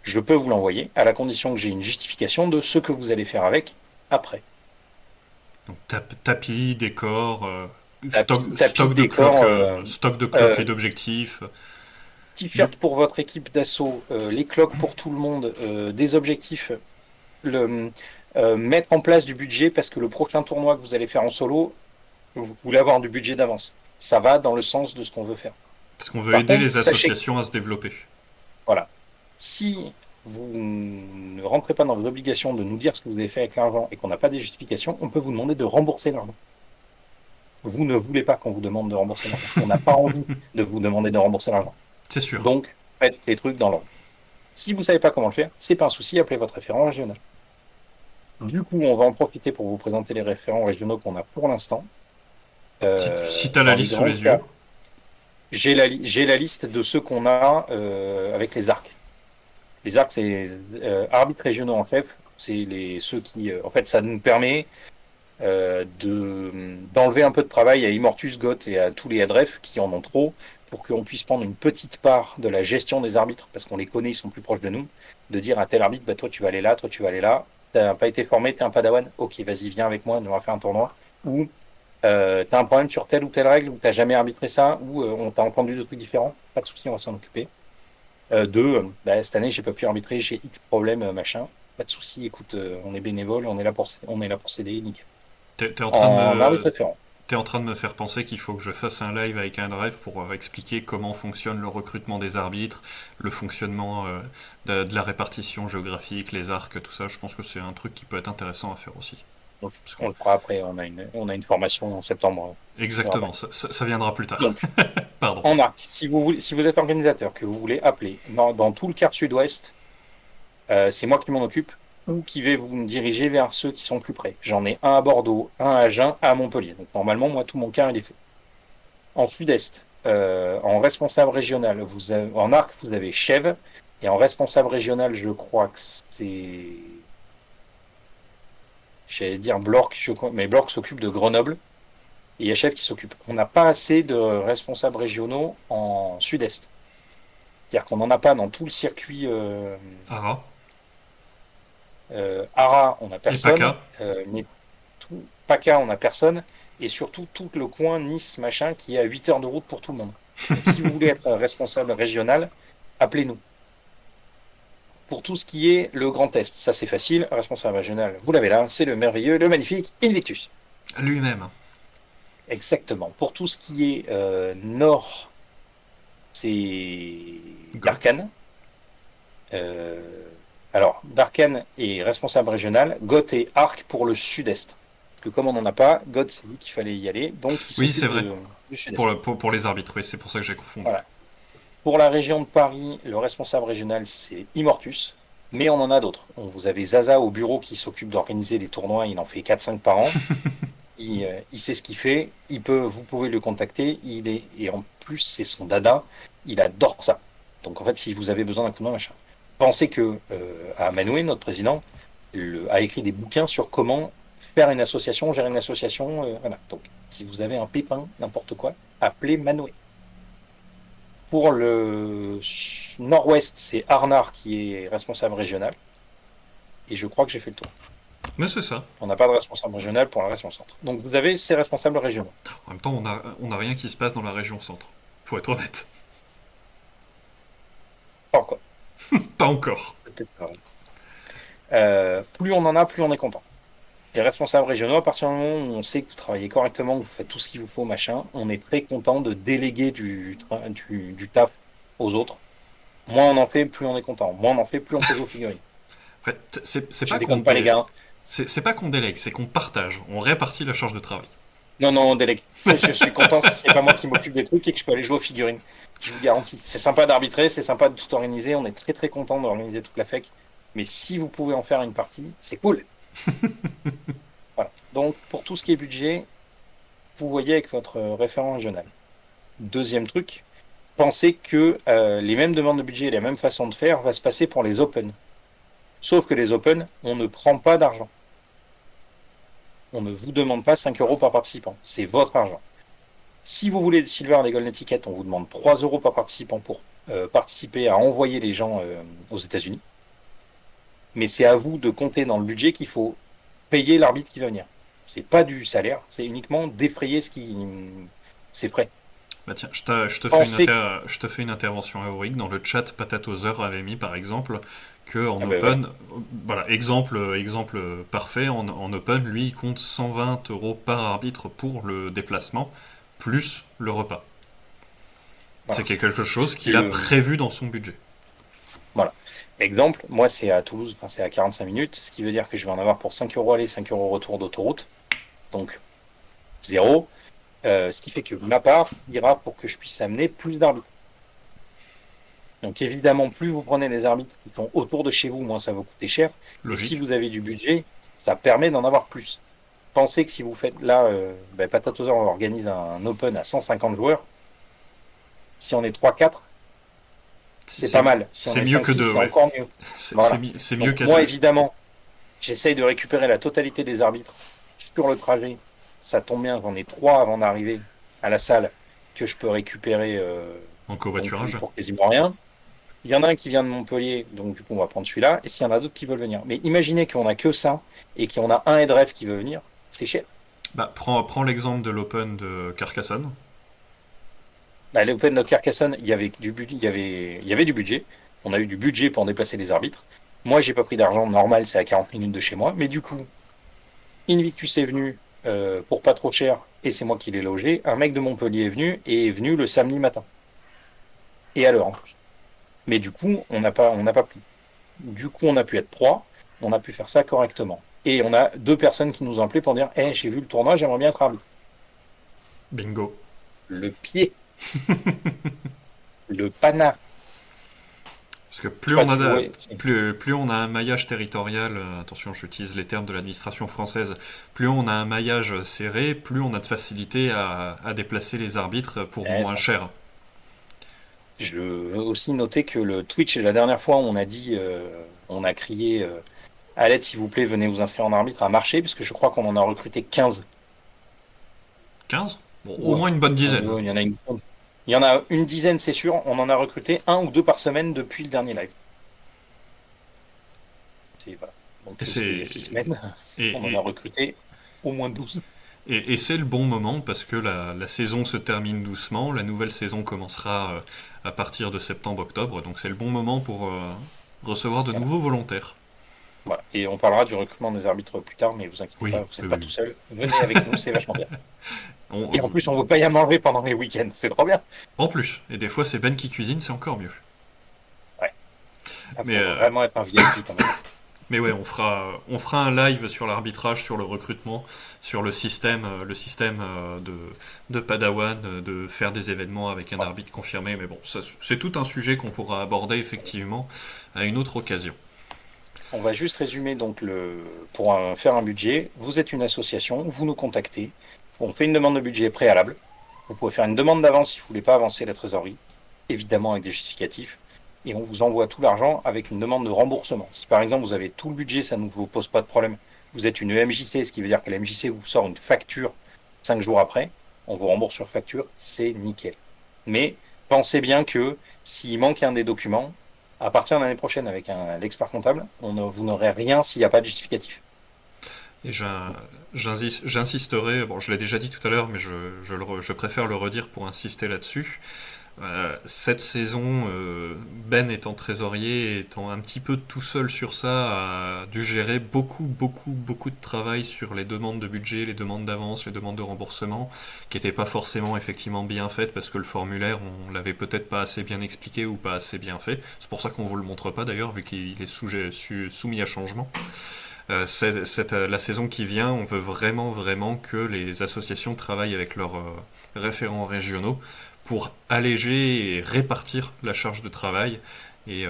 Je peux vous l'envoyer à la condition que j'ai une justification de ce que vous allez faire avec après. Donc tapis, décor, Tapis, décor, stock de cloques et euh, d'objectifs. Du... t-shirt pour votre équipe d'assaut, les cloques pour tout le monde, des objectifs, mettre en place du budget parce que le prochain tournoi que vous allez faire en solo, vous voulez avoir du budget d'avance. Ça va dans le sens de ce qu'on veut faire. Parce qu'on veut Par aider contre, les sachez que, associations à se développer. voilà, si vous ne rentrez pas dans vos obligations de nous dire ce que vous avez fait avec l'argent et qu'on n'a pas des justifications, on peut vous demander de rembourser l'argent. Vous ne voulez pas qu'on vous demande de rembourser l'argent. On n'a pas envie de vous demander de rembourser l'argent. C'est sûr. Donc, faites les trucs dans l'ordre. Si vous ne savez pas comment le faire, c'est pas un souci, appelez votre référent régional. Du coup, on va en profiter pour vous présenter les référents régionaux qu'on a pour l'instant. Si t'as la Dans les liste sous grands les yeux. cas, j'ai la liste de ceux qu'on a avec les arcs. Les arcs, c'est arbitres régionaux en chef. C'est ceux qui, en fait, ça nous permet d'enlever un peu de travail à Immortus, Goth et à tous les adrefs qui en ont trop pour qu'on puisse prendre une petite part de la gestion des arbitres parce qu'on les connaît, ils sont plus proches de nous, de dire à tel arbitre, bah, toi tu vas aller là, toi tu vas aller là, t'as pas été formé, t'es un padawan, ok vas-y viens avec moi, on va faire un tournoi, ou t'as un problème sur telle ou telle règle, ou t'as jamais arbitré ça, ou on t'a entendu de trucs différents, pas de souci, on va s'en occuper. Bah, cette année j'ai pas pu arbitrer, j'ai X problème, machin, pas de souci, écoute, on est bénévole, on est là pour s'aider, nickel. T'es en train de En arbitre me référent. T'es en train de me faire penser qu'il faut que je fasse un live avec un drive pour expliquer comment fonctionne le recrutement des arbitres, le fonctionnement de la répartition géographique, les arcs, tout ça. Je pense que c'est un truc qui peut être intéressant à faire aussi. Donc, Parce on qu'on- le fera après, on a une formation en septembre. On verra Exactement, après. ça viendra plus tard. Donc, Pardon. en arc, si vous êtes organisateur, que vous voulez appeler dans tout le quart sud-ouest, c'est moi qui m'en occupe ou qui vais vous me diriger vers ceux qui sont plus près. J'en ai un à Bordeaux, un à Agen, un à Montpellier. Donc normalement, moi, tout mon quart, il est fait. En sud-est, en responsable régional, en arc, vous avez Chèvre, et en responsable régional, je crois que c'est, j'allais dire Blorc, mais Blorc s'occupe de Grenoble. Et il y a Chef qui s'occupe. On n'a pas assez de responsables régionaux en sud-est. C'est-à-dire qu'on n'en a pas dans tout le circuit Ara Ara, on n'a et personne. Paka. Mais PACA, on n'a personne. Et surtout, tout le coin Nice, machin, qui est à 8 heures de route pour tout le monde. Donc, si vous voulez être responsable régional, appelez-nous. Pour tout ce qui est le Grand Est, ça c'est facile, responsable régional, vous l'avez là, c'est le merveilleux, le magnifique Invictus. Lui-même. Exactement. Pour tout ce qui est nord, c'est Goth. Darkan. Euh, alors, Darkan est responsable régional, Goth est Arc pour le sud-est. Parce que comme on n'en a pas, Goth s'est dit qu'il fallait y aller, donc il Oui, c'est s'occupe vrai. du Pour, sud-est. pour les arbitres, oui, c'est pour ça que j'ai confondu. Voilà. Pour la région de Paris, le responsable régional, c'est Immortus. Mais on en a d'autres. Vous avez Zaza au bureau qui s'occupe d'organiser des tournois, il en fait 4-5 par an. Il sait ce qu'il fait, vous pouvez le contacter, et en plus c'est son dada, il adore ça. Donc en fait, si vous avez besoin d'un coup de main, machin. Pensez que Manoué, notre président, a écrit des bouquins sur comment faire une association, gérer une association, voilà. Donc si vous avez un pépin, n'importe quoi, appelez Manoué. Pour le nord-ouest, c'est Arnard qui est responsable régional, et je crois que j'ai fait le tour. Mais c'est ça. On n'a pas de responsable régional pour la région centre. Donc vous avez ces responsables régionaux. En même temps, on a rien qui se passe dans la région centre. Faut être honnête. Pas encore. Pas encore. Peut-être pas. Plus on en a, plus on est content. Les responsables régionaux, à partir du moment où on sait que vous travaillez correctement, que vous faites tout ce qu'il vous faut, machin, on est très content de déléguer du taf aux autres. Moins on en fait, plus on est content. Moins on en fait, plus on peut jouer aux figurines. Après, c'est Je pas qu'on déconne pas, les gars. c'est pas qu'on délègue, c'est qu'on partage. On répartit la charge de travail. Non, non, on délègue. Je suis content si c'est pas moi qui m'occupe des trucs et que je peux aller jouer aux figurines. Je vous garantis. C'est sympa d'arbitrer, c'est sympa de tout organiser. On est très très content d'organiser toute la FEC. Mais si vous pouvez en faire une partie, c'est cool. Voilà. Donc, pour tout ce qui est budget, vous voyez avec votre référent régional. Deuxième truc, pensez que les mêmes demandes de budget et les mêmes façons de faire va se passer pour les Open. Sauf que les Open, on ne prend pas d'argent. On ne vous demande pas 5 euros par participant. C'est votre argent. Si vous voulez Silver des Golden Tickets, on vous demande 3 euros par participant pour participer à envoyer les gens aux États-Unis. Mais c'est à vous de compter dans le budget qu'il faut payer l'arbitre qui va venir. C'est pas du salaire, c'est uniquement défrayer ce qui. C'est prêt. Bah tiens, Pensez. je te fais une intervention héroïque. Dans le chat, Patatozer avait mis par exemple que en Ah ben voilà. Open, voilà, exemple parfait, en Open, lui, il compte 120 euros par arbitre pour le déplacement, plus le repas. C'est Voilà. quelque chose qu'il a Le, prévu dans son budget. voilà. Exemple, moi c'est à Toulouse, enfin c'est à 45 minutes, ce qui veut dire que je vais en avoir pour 5 euros aller, 5 euros retour d'autoroute. Donc zéro. Ce qui fait que ma part ira pour que je puisse amener plus d'arbitres. Donc évidemment, plus vous prenez des arbitres qui sont autour de chez vous, moins ça va coûter cher. Et si Logique. vous avez du budget, ça permet d'en avoir plus. Pensez que si vous faites là, Patatozer organise un Open à 150 joueurs. Si on est 3-4, c'est pas mal. Si on C'est est mieux que 5-6, deux, c'est ouais. encore mieux. Voilà. C'est mieux Donc qu'à moi, deux. évidemment, j'essaye de récupérer la totalité des arbitres sur le trajet. Ça tombe bien, j'en ai 3 avant d'arriver à la salle que je peux récupérer En donc, covoiturage. pour quasiment rien. Il y en a un qui vient de Montpellier, donc du coup on va prendre celui-là. Et s'il y en a d'autres qui veulent venir. Mais imaginez qu'on a que ça et qu'on a un headref qui veut venir, c'est cher. Bah, prends l'exemple de l'Open de Carcassonne. Bah, l'Open de Carcassonne, il y avait du budget, il y avait du budget. On a eu du budget pour déplacer les arbitres. Moi, j'ai pas pris d'argent normal, c'est à 40 minutes de chez moi. Mais du coup, Invictus est venu pour pas trop cher et c'est moi qui l'ai logé. Un mec de Montpellier est venu le samedi matin et à l'heure en plus. Mais du coup, on n'a pas pris. Du coup, on a pu être 3, on a pu faire ça correctement. Et on a 2 personnes qui nous ont appelé pour dire hey, j'ai vu le tournoi, j'aimerais bien être arbitre. Bingo. Le pied, le pana. Parce que Je sais pas si vous voyez. plus on a un maillage territorial, attention j'utilise les termes de l'administration française, plus on a un maillage serré, plus on a de facilité à déplacer les arbitres pour moins Ça. cher. Je veux aussi noter que le Twitch, la dernière fois, on a dit, on a crié à l'aide, s'il vous plaît, venez vous inscrire en arbitre, a marché, parce que je crois qu'on en a recruté 15. 15. Bon, au Ouais. moins une bonne dizaine. Il y en a il y en a une dizaine, c'est sûr. On en a recruté un ou deux par semaine depuis le dernier live. Voilà. Donc Et c'était il y c'est a 6 semaines. et, On en a recruté au moins 12. Et c'est le bon moment parce que la saison se termine doucement, la nouvelle saison commencera à partir de septembre-octobre, donc c'est le bon moment pour recevoir de Voilà. nouveaux volontaires. Voilà. Et on parlera du recrutement des arbitres plus tard, mais vous inquiétez Oui, pas, vous oui, n'êtes pas oui, tout oui. seul. Venez avec nous, c'est vachement bien. Et en On- plus, on ne veut pas y à manger pendant les week-ends, c'est trop bien. en plus, et des fois c'est Ben qui cuisine, c'est encore mieux. Ouais, ça Mais, faut vraiment être un VIP quand même. mais ouais, on fera un live sur l'arbitrage, sur le recrutement, sur le système de Padawan, de faire des événements avec un Voilà. arbitre confirmé. Mais bon, c'est tout un sujet qu'on pourra aborder effectivement à une autre occasion. On va juste résumer donc pour faire un budget. Vous êtes une association, vous nous contactez. On fait une demande de budget préalable. Vous pouvez faire une demande d'avance si vous ne voulez pas avancer la trésorerie, évidemment avec des justificatifs. Et on vous envoie tout l'argent avec une demande de remboursement. Si par exemple vous avez tout le budget, ça ne vous pose pas de problème. Vous êtes une EMJC, ce qui veut dire que la MJC vous sort une facture 5 jours après. On vous rembourse sur facture, c'est nickel. Mais pensez bien que s'il manque un des documents, à partir de l'année prochaine avec l'expert comptable, vous n'aurez rien s'il n'y a pas de justificatif. Et j'insisterai, bon je l'ai déjà dit tout à l'heure, mais je préfère le redire pour insister là-dessus. Cette saison, Ben étant trésorier, étant un petit peu tout seul sur ça, a dû gérer beaucoup, beaucoup, beaucoup de travail sur les demandes de budget, les demandes d'avance, les demandes de remboursement, qui n'étaient pas forcément effectivement bien faites parce que le formulaire, on l'avait peut-être pas assez bien expliqué ou pas assez bien fait. C'est pour ça qu'on vous le montre pas d'ailleurs, vu qu'il est soumis à changement. La saison qui vient, on veut vraiment, vraiment que les associations travaillent avec leurs référents régionaux pour alléger et répartir la charge de travail et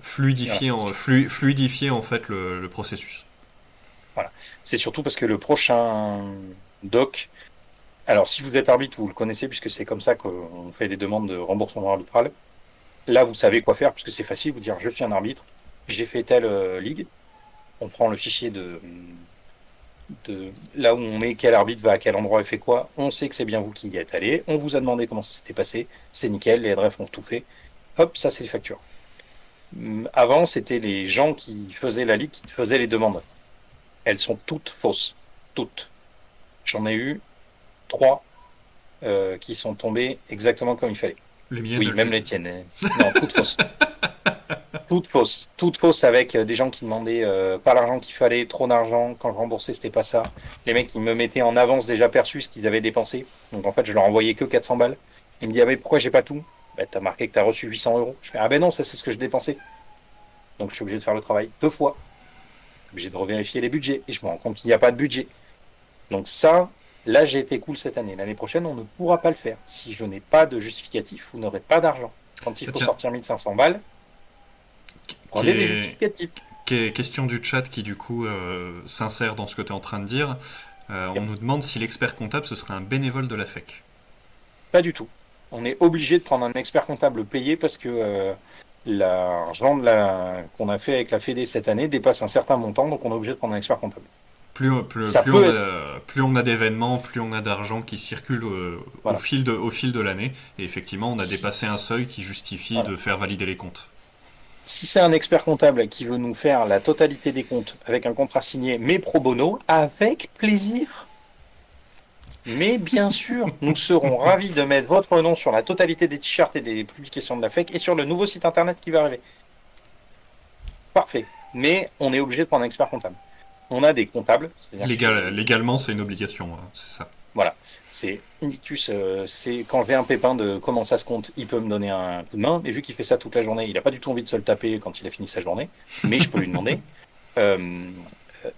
fluidifier en fait le processus. Voilà. C'est surtout parce que le prochain doc, alors si vous êtes arbitre, vous le connaissez puisque c'est comme ça qu'on fait des demandes de remboursement arbitral. Là, vous savez quoi faire puisque c'est facile, vous dire je suis un arbitre, j'ai fait telle ligue, on prend le fichier de là où on met quel arbitre va à quel endroit et fait quoi, on sait que c'est bien vous qui y êtes allé, on vous a demandé comment ça s'était passé, c'est nickel, les RF ont tout fait, hop, ça c'est les factures. Avant, c'était les gens qui faisaient la ligue qui faisaient les demandes. Elles sont toutes fausses. Toutes. J'en ai eu 3 qui sont tombées exactement comme il fallait. Les miennes, Oui, même les tiennes. Non, toutes fausses. Toutes fausses. Toutes fausses avec des gens qui demandaient pas l'argent qu'il fallait, trop d'argent. Quand je remboursais, c'était pas ça. Les mecs, ils me mettaient en avance déjà perçu ce qu'ils avaient dépensé. Donc en fait, je leur envoyais que 400 balles. Ils me disaient, ah, mais pourquoi j'ai pas tout? Bah, t'as marqué que t'as reçu 800 euros. Je fais, ah ben non, ça c'est ce que je dépensais. Donc je suis obligé de faire le travail 2 fois. Je suis obligé de revérifier les budgets. Et je me rends compte qu'il n'y a pas de budget. Donc ça, là, j'ai été cool cette année. L'année prochaine, on ne pourra pas le faire. Si je n'ai pas de justificatif, vous n'aurez pas d'argent. Quand il Ah, faut tiens, sortir 1500 balles, qui prenez des est, justificatifs. question du chat qui du coup s'insère dans ce que tu es en train de dire. On Yep. nous demande si l'expert comptable ce serait un bénévole de la FEC. Pas du tout. On est obligé de prendre un expert comptable payé parce que l'argent qu'on a fait avec la Fédé cette année dépasse un certain montant, donc on est obligé de prendre un expert comptable. Plus, Ça peut être, plus on a d'événements, plus on a d'argent qui circule voilà. au fil de l'année. Et effectivement, on a Si, dépassé un seuil qui justifie voilà. de faire valider les comptes. Si c'est un expert comptable qui veut nous faire la totalité des comptes avec un contrat signé, mais pro bono, avec plaisir. Mais bien sûr, nous serons ravis de mettre votre nom sur la totalité des t-shirts et des publications de la FEC et sur le nouveau site internet qui va arriver. Parfait. Mais on est obligé de prendre un expert comptable. On a des comptables, c'est-à-dire qu'il faut Légalement, c'est une obligation, hein, c'est ça. voilà, c'est Invictus, c'est quand j'ai un pépin de comment ça se compte, il peut me donner un coup de main, mais vu qu'il fait ça toute la journée, il n'a pas du tout envie de se le taper quand il a fini sa journée, mais je peux lui demander. Euh,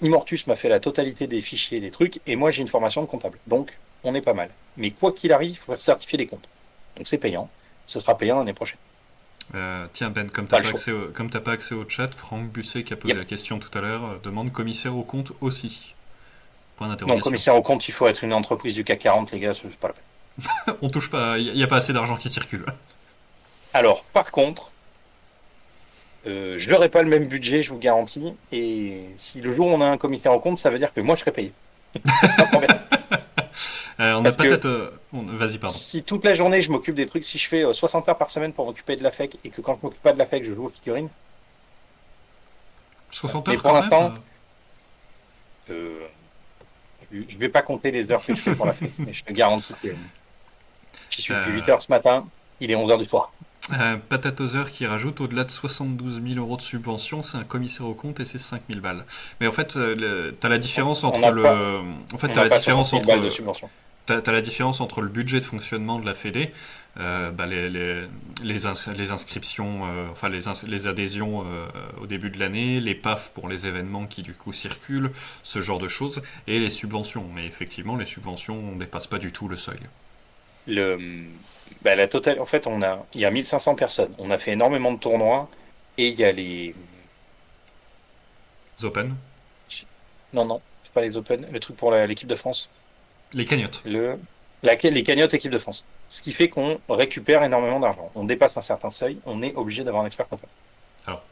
Immortus m'a fait la totalité des fichiers, des trucs, et moi j'ai une formation de comptable, donc on est pas mal. Mais quoi qu'il arrive, il faut faire certifier les comptes. Donc c'est payant, ce sera payant l'année prochaine. Tiens Ben, Pas le choix. comme t'as pas accès au chat, Franck Busset qui a posé Yep. la question tout à l'heure demande commissaire au compte aussi. Point Non, d'interrogation. commissaire au compte, il faut être une entreprise du CAC 40, les gars, c'est pas la peine. On touche pas, il y a pas assez d'argent qui circule. Alors, par contre, je n'aurai pas le même budget, je vous garantis. Et si le jour où on a un commissaire au compte, ça veut dire que moi, je serai payé. Ça, je t'en promets. On a Parce que peut-être, vas-y pardon. si toute la journée, je m'occupe des trucs, si je fais 60 heures par semaine pour m'occuper de la FEC, et que quand je m'occupe pas de la FEC, je joue aux figurines. Voilà. 60 Mais heures pour quand même. l'instant, euh, Je vais pas compter les heures que je fais pour la fête, mais je te garantis que j'y suis depuis 8 Euh, heures ce matin, il est 11 heures du soir. Patatoseur qui rajoute au-delà de 72 000 euros de subvention, c'est un commissaire au compte et c'est 5 000 balles. Mais en fait, t'as la différence On entre n'a pas, le. En fait, on t'as n'a la pas 60 différence 000 balles de entre. subvention. T'as la différence entre le budget de fonctionnement de la Fédé, les inscriptions, enfin les adhésions au début de l'année, les PAF pour les événements qui du coup circulent, ce genre de choses, et les subventions. Mais effectivement, les subventions ne dépassent pas du tout le seuil. Le, la totale, en fait, il y a 1500 personnes. On a fait énormément de tournois et il y a Open, non, non, c'est pas les Open, le truc pour l'équipe de France. les cagnottes. Le, les cagnottes équipe de France. Ce qui fait qu'on récupère énormément d'argent. On dépasse un certain seuil, on est obligé d'avoir un expert comptable. Alors,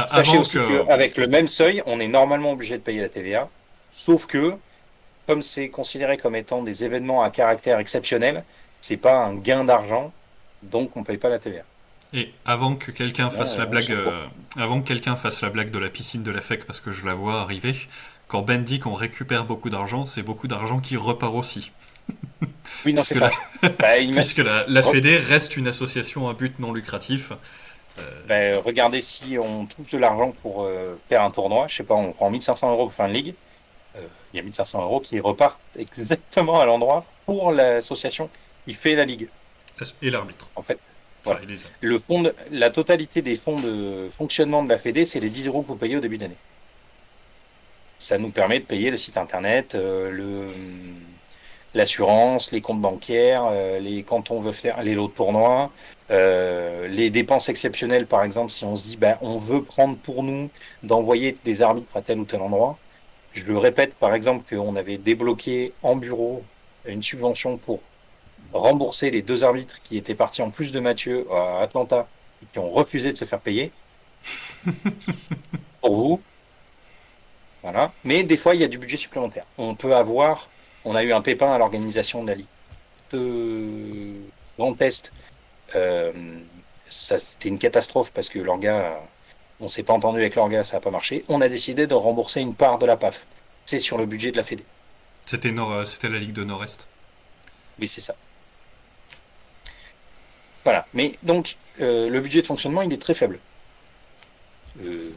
Sachez avant aussi que. qu'avec le même seuil, on est normalement obligé de payer la TVA, sauf que, comme c'est considéré comme étant des événements à caractère exceptionnel, c'est pas un gain d'argent, donc on ne paye pas la TVA. Et avant que quelqu'un Sinon, fasse la on blague, s'en fout. avant que quelqu'un fasse la blague de la piscine de la FEC parce que je la vois arriver, quand Ben dit qu'on récupère beaucoup d'argent, c'est beaucoup d'argent qui repart aussi. Oui, non, c'est Puisque la, ça. Bah, puisque la Fédé reste une association à but non lucratif. regardez si on touche de l'argent pour faire un tournoi. Je sais pas, on prend 1500 euros pour faire une ligue. Il y a 1500 euros qui repartent exactement à l'endroit pour l'association qui fait la ligue. Et l'arbitre. En fait, Enfin, voilà. et les... La totalité des fonds de fonctionnement de la Fédé, c'est les 10 euros que vous payez au début d'année. Ça nous permet de payer le site internet, l'assurance, les comptes bancaires, quand on veut faire les lots de tournois, les dépenses exceptionnelles, par exemple, si on se dit, bah, on veut prendre pour nous d'envoyer des arbitres à tel ou tel endroit. Je le répète, par exemple, qu'on avait débloqué en bureau une subvention pour rembourser les 2 arbitres qui étaient partis en plus de Mathieu à Atlanta et qui ont refusé de se faire payer pour vous. Voilà. Mais des fois, il y a du budget supplémentaire. On a eu un pépin à l'organisation de la Ligue de Grand Est. Euh, Ça, c'était une catastrophe parce que l'orga, on s'est pas entendu avec l'orga, ça n'a pas marché. On a décidé de rembourser une part de la PAF. C'est sur le budget de la Fédé. C'était la Ligue de Nord-Est. Oui, c'est ça. Voilà. Mais donc, le budget de fonctionnement, il est très faible. Euh,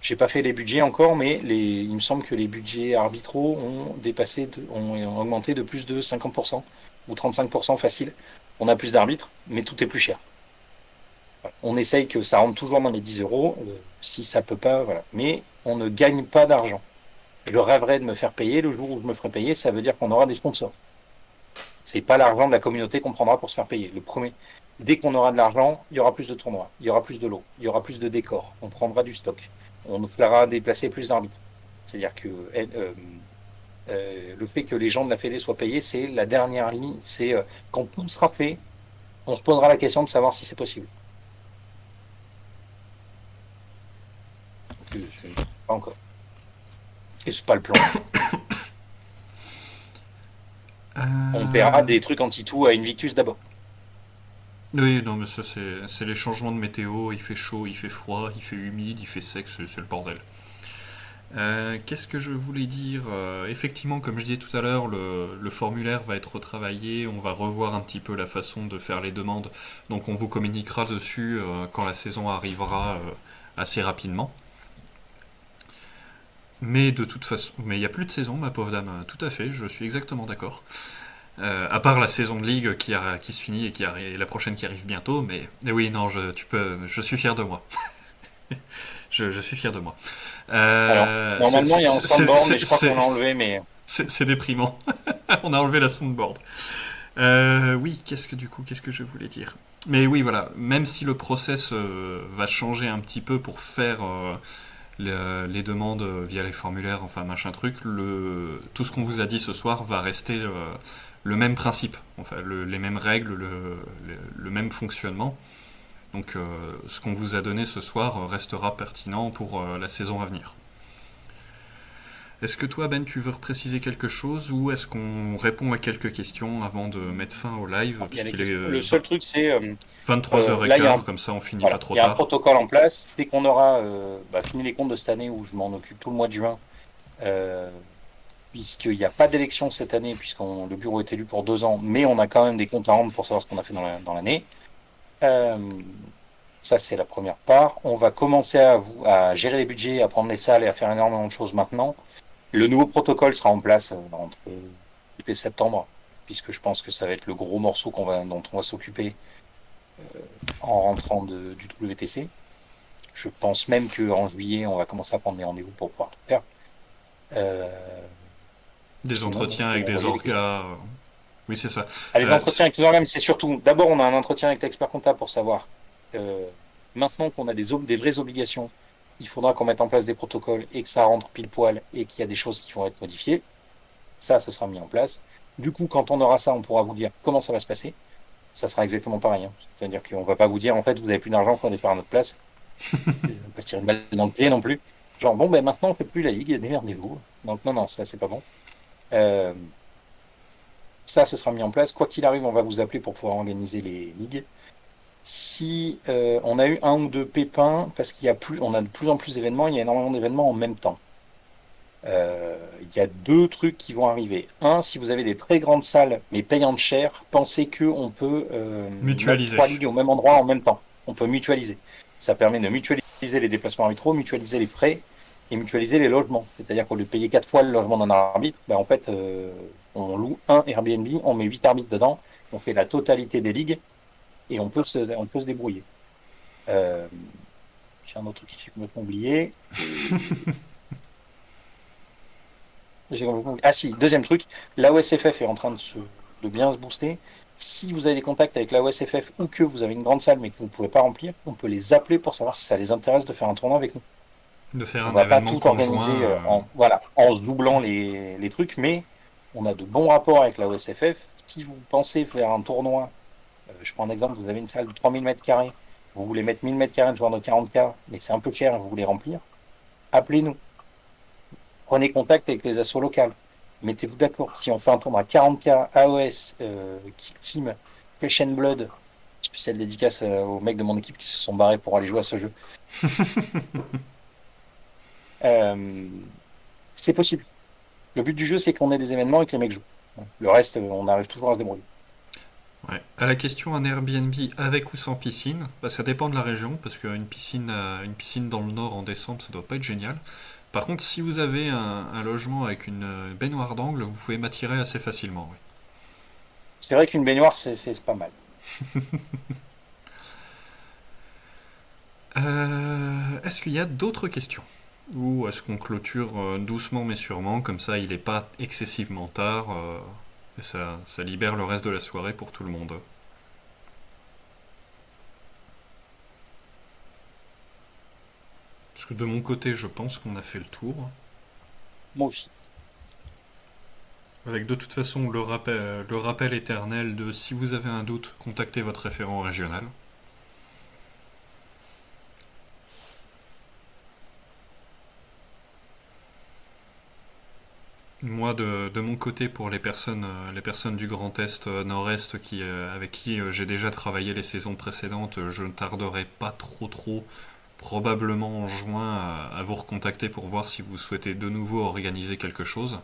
j'ai pas fait les budgets encore, mais il me semble que les budgets arbitraux ont augmenté de plus de 50% ou 35% facile. On a plus d'arbitres, mais tout est plus cher. Voilà. On essaye que ça rentre toujours dans les 10 euros. Si ça peut pas, voilà. Mais on ne gagne pas d'argent. Je rêverais de me faire payer. Le jour où je me ferai payer, ça veut dire qu'on aura des sponsors. C'est pas l'argent de la communauté qu'on prendra pour se faire payer. Dès qu'on aura de l'argent, il y aura plus de tournois, il y aura plus de lots, il y aura plus de décors, on prendra du stock, on nous fera déplacer plus d'arbitres. C'est-à-dire que le fait que les gens de la Fédé soient payés, c'est la dernière ligne. C'est quand tout sera fait, on se posera la question de savoir si c'est possible. Donc, pas encore. Et c'est pas le plan. On verra Euh... des trucs anti-tout à Invictus d'abord. Oui, non, mais ça, c'est les changements de météo. Il fait chaud, il fait froid, il fait humide, il fait sec, c'est le bordel. Qu'est-ce que je voulais dire? Effectivement, comme je disais tout à l'heure, le formulaire va être retravaillé. On va revoir un petit peu la façon de faire les demandes. Donc, on vous communiquera dessus quand la saison arrivera assez rapidement. Mais de toute façon, mais il n'y a plus de saison, ma pauvre dame. Tout à fait, je suis exactement d'accord. À part la saison de ligue qui se finit et la prochaine qui arrive bientôt, mais oui, non, je suis fier de moi. Je suis fier de moi. Alors, Euh, c'est normalement, il y a un soundboard, mais je crois qu'on c'est- l'a enlevé, mais c'est déprimant. On a enlevé la soundboard. Oui, qu'est-ce que je voulais dire? Mais oui, voilà, même si le process va changer un petit peu pour faire les demandes via les formulaires, enfin machin truc, tout ce qu'on vous a dit ce soir va rester le même principe, enfin, les mêmes règles, le même fonctionnement. Donc ce qu'on vous a donné ce soir restera pertinent pour la saison à venir. Est-ce que toi, Ben, tu veux préciser quelque chose ou est-ce qu'on répond à quelques questions avant de mettre fin au live, il y a les puisqu'il est questions. Le seul truc, c'est 23h15, comme ça on finit pas voilà, trop il y a un tard. protocole en place. Dès qu'on aura fini les comptes de cette année, où je m'en occupe tout le mois de juin, euh, puisqu'il n'y a pas d'élection cette année, le bureau est élu pour 2 ans, mais on a quand même des comptes à rendre pour savoir ce qu'on a fait dans l'année. Euh, Ça, c'est la première part. On va commencer à gérer les budgets, à prendre les salles et à faire énormément de choses maintenant. Le nouveau protocole sera en place entre août et septembre, puisque je pense que ça va être le gros morceau dont on va s'occuper en rentrant du WTC. Je pense même qu'en juillet, on va commencer à prendre les rendez-vous pour pouvoir tout faire. Euh, Des Sinon, vous entretiens pouvez avec des envoyer des questions. orgas. Oui, c'est ça. Les entretiens avec les organes, c'est surtout, d'abord, on a un entretien avec l'expert comptable pour savoir, euh, maintenant qu'on a des vraies obligations, il faudra qu'on mette en place des protocoles et que ça rentre pile poil et qu'il y a des choses qui vont être modifiées. Ça, ce sera mis en place. Du coup, quand on aura ça, on pourra vous dire comment ça va se passer. Ça sera exactement pareil, hein. C'est-à-dire qu'on va pas vous dire, en fait, vous n'avez plus d'argent, pour aller faire à notre place. On va pas se tirer une balle dans le pied non plus. Genre, bon, ben maintenant, on fait plus la ligue, démerdez-vous. Donc, non, non, ça, c'est pas bon. Euh, Ça, ce sera mis en place. Quoi qu'il arrive, on va vous appeler pour pouvoir organiser les ligues. Si on a eu un ou deux pépins, parce on a de plus en plus d'événements, il y a énormément d'événements en même temps. Il y a deux trucs qui vont arriver. Un, si vous avez des très grandes salles, mais payantes cher, pensez qu'on peut mettre Mutualisé. 3 ligues au même endroit en même temps. On peut mutualiser. Ça permet de mutualiser les déplacements arbitraux, mutualiser les frais et mutualiser les logements. C'est-à-dire qu'au lieu de payer 4 fois le logement d'un arbitre, ben, en fait, on loue un Airbnb, on met 8 arbitres dedans, on fait la totalité des ligues et on peut se débrouiller. Euh, j'ai un autre truc que j'ai complètement oublié. Ah si, deuxième truc, l'AOSFF est en train de bien se booster. Si vous avez des contacts avec l'AOSFF ou que vous avez une grande salle mais que vous ne pouvez pas remplir, on peut les appeler pour savoir si ça les intéresse de faire un tournoi avec nous. De faire On un va pas événement tout conjoint. organiser voilà, en se doublant les trucs, mais on a de bons rapports avec l'AOSFF. Si vous pensez faire un tournoi, je prends un exemple, vous avez une salle de 3000 mètres carrés, vous voulez mettre 1000 mètres carrés de joueurs de 40K, mais c'est un peu cher et vous voulez remplir, appelez-nous. Prenez contact avec les assos locales. Mettez-vous d'accord. Si on fait un tournoi à 40K, AOS, Kill Team, Flesh and Blood, spéciale dédicace aux mecs de mon équipe qui se sont barrés pour aller jouer à ce jeu, euh, c'est possible. Le but du jeu, c'est qu'on ait des événements et que les mecs jouent. Le reste, on arrive toujours à se débrouiller. Ouais. À la question un Airbnb avec ou sans piscine, bah, ça dépend de la région, parce une piscine dans le nord en décembre, ça doit pas être génial. Par contre, si vous avez un logement avec une baignoire d'angle, vous pouvez m'attirer assez facilement. Oui. C'est vrai qu'une baignoire, c'est pas mal. Est-ce qu'il y a d'autres questions? Ou est-ce qu'on clôture doucement mais sûrement, comme ça il n'est pas excessivement tard, et ça libère le reste de la soirée pour tout le monde. Parce que de mon côté, je pense qu'on a fait le tour. Moi aussi. Avec de toute façon le rappel éternel de si vous avez un doute, contactez votre référent régional. Moi, de mon côté, pour les personnes du Grand Est, Nord-Est, avec qui j'ai déjà travaillé les saisons précédentes, je ne tarderai pas trop, probablement en juin, à vous recontacter pour voir si vous souhaitez de nouveau organiser quelque chose,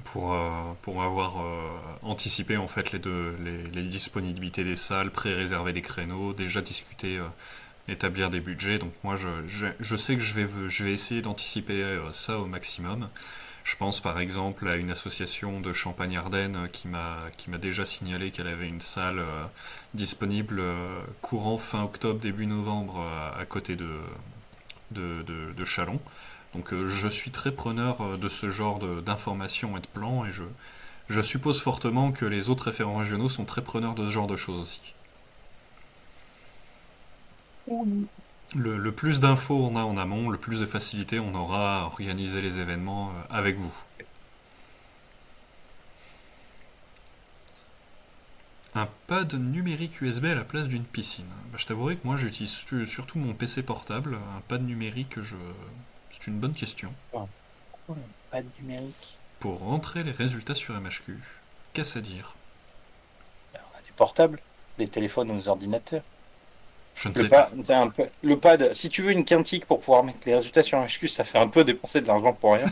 pour avoir anticipé en fait les disponibilités des salles, pré-réserver des créneaux, déjà discuter, établir des budgets. Donc moi, je sais que je vais essayer d'anticiper ça au maximum. Je pense par exemple à une association de Champagne-Ardenne qui m'a déjà signalé qu'elle avait une salle disponible courant fin octobre, début novembre à côté de Chalon. Donc je suis très preneur de ce genre d'informations et de plans et je suppose fortement que les autres référents régionaux sont très preneurs de ce genre de choses aussi. Oui. Le plus d'infos on a en amont, le plus de facilité on aura à organiser les événements avec vous. Un pad numérique USB à la place d'une piscine. Bah, je t'avouerai que moi j'utilise surtout mon PC portable. Un pad numérique, c'est une bonne question. Enfin, pourquoi pas de numérique? Pour rentrer les résultats sur MHQ. Qu'est-ce à dire? Ben, on a des portables, des téléphones ou des ordinateurs. Je ne Le sais pas. pad, le pad, si tu veux une quintique pour pouvoir mettre les résultats sur un HQ, ça fait un peu dépenser de l'argent pour rien.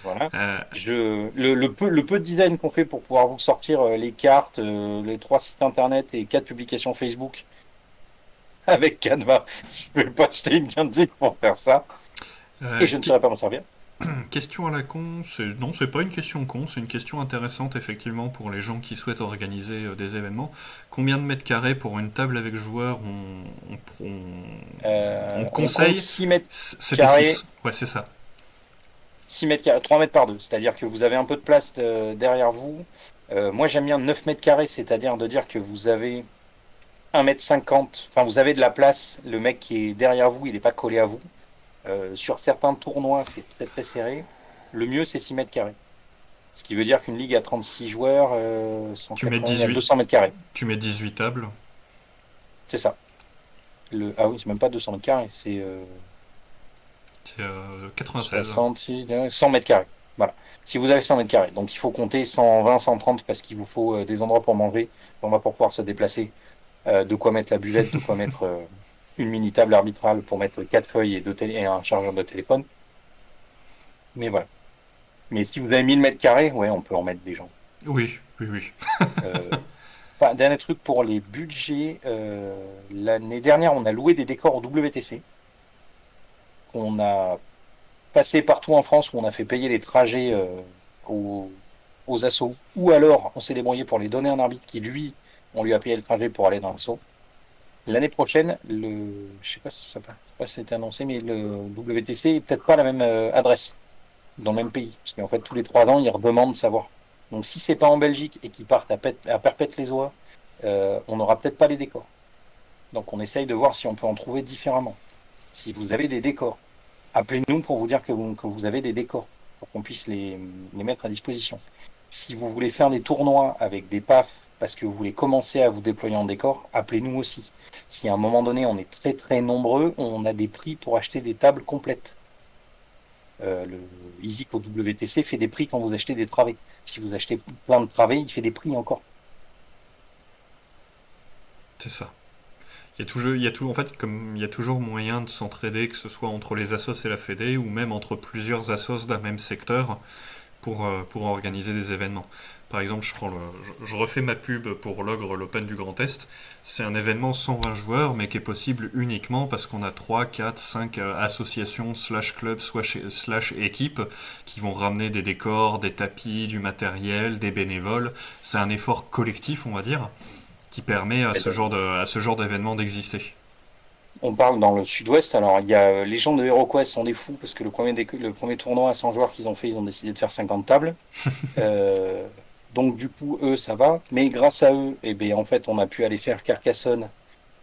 Voilà. Euh, Le peu de design qu'on fait pour pouvoir vous sortir les cartes, les 3 sites internet et 4 publications Facebook avec Canva, je vais pas acheter une quintique pour faire ça et euh, je ne que- saurais pas m'en servir. Question à la con, non, c'est pas une question con, c'est une question intéressante effectivement pour les gens qui souhaitent organiser des événements. Combien de mètres carrés pour une table avec joueurs on On compte conseille? 6 mètres C'était carrés, 6. Ouais, c'est ça. 6 mètres carrés, 3 mètres par 2, c'est-à-dire que vous avez un peu de place derrière vous. Moi j'aime bien 9 mètres carrés, c'est-à-dire de dire que vous avez 1,50 m, enfin vous avez de la place, le mec qui est derrière vous, il n'est pas collé à vous. Sur certains tournois, c'est très très serré. Le mieux, c'est 6 mètres carrés. Ce qui veut dire qu'une ligue à 36 joueurs, Tu mets 180, il y a 18, 200 mètres carrés. tu mets 18 tables. C'est ça. Ah oui, c'est même pas 200 mètres carrés, c'est C'est 96. 60, 100 mètres carrés. Voilà. Si vous avez 100 mètres carrés, donc il faut compter 120, 130 parce qu'il vous faut des endroits pour manger, pour pouvoir se déplacer, de quoi mettre la buvette, de quoi mettre une mini table arbitrale pour mettre 4 feuilles et un chargeur de téléphone. Mais voilà. Mais si vous avez 1000 mètres carrés, ouais, on peut en mettre des gens. Oui, oui, oui. Euh, Dernier truc pour les budgets, l'année dernière, on a loué des décors au WTC. On a passé partout en France où on a fait payer les trajets aux, aux assos. Ou alors, on s'est débrouillé pour les donner à un arbitre qui, lui, on lui a payé le trajet pour aller dans l'assaut. L'année prochaine, je sais pas si ça, je sais pas si c'était annoncé, mais le WTC est peut-être pas la même adresse dans le même pays. Parce qu'en fait, tous les 3 ans, ils redemandent de savoir. Donc, si c'est pas en Belgique et qu'ils partent à Perpète-les-Oies, on n'aura peut-être pas les décors. Donc, on essaye de voir si on peut en trouver différemment. Si vous avez des décors, appelez-nous pour vous dire que vous avez des décors, pour qu'on puisse les mettre à disposition. Si vous voulez faire des tournois avec des PAF parce que vous voulez commencer à vous déployer en décor, appelez-nous aussi. Si à un moment donné on est très très nombreux, on a des prix pour acheter des tables complètes. Le EasyC au WTC fait des prix quand vous achetez des travées. Si vous achetez plein de travées, il fait des prix encore. C'est ça. En fait, comme il y a toujours moyen de s'entraider, que ce soit entre les assos et la Fédé, ou même entre plusieurs assos d'un même secteur, pour organiser des événements. Par exemple, je refais ma pub pour l'Ogre, l'Open du Grand Est. C'est un événement 120 joueurs, mais qui est possible uniquement parce qu'on a 3, 4, 5 associations, slash clubs, slash équipes, qui vont ramener des décors, des tapis, du matériel, des bénévoles. C'est un effort collectif, on va dire, qui permet à ce genre d'événement d'exister. On parle dans le sud-ouest, alors il y a les gens de HeroQuest sont des fous parce que le premier tournoi à 100 joueurs qu'ils ont fait, ils ont décidé de faire 50 tables. Euh, donc du coup, eux, ça va. Mais grâce à eux, eh bien, en fait, on a pu aller faire Carcassonne,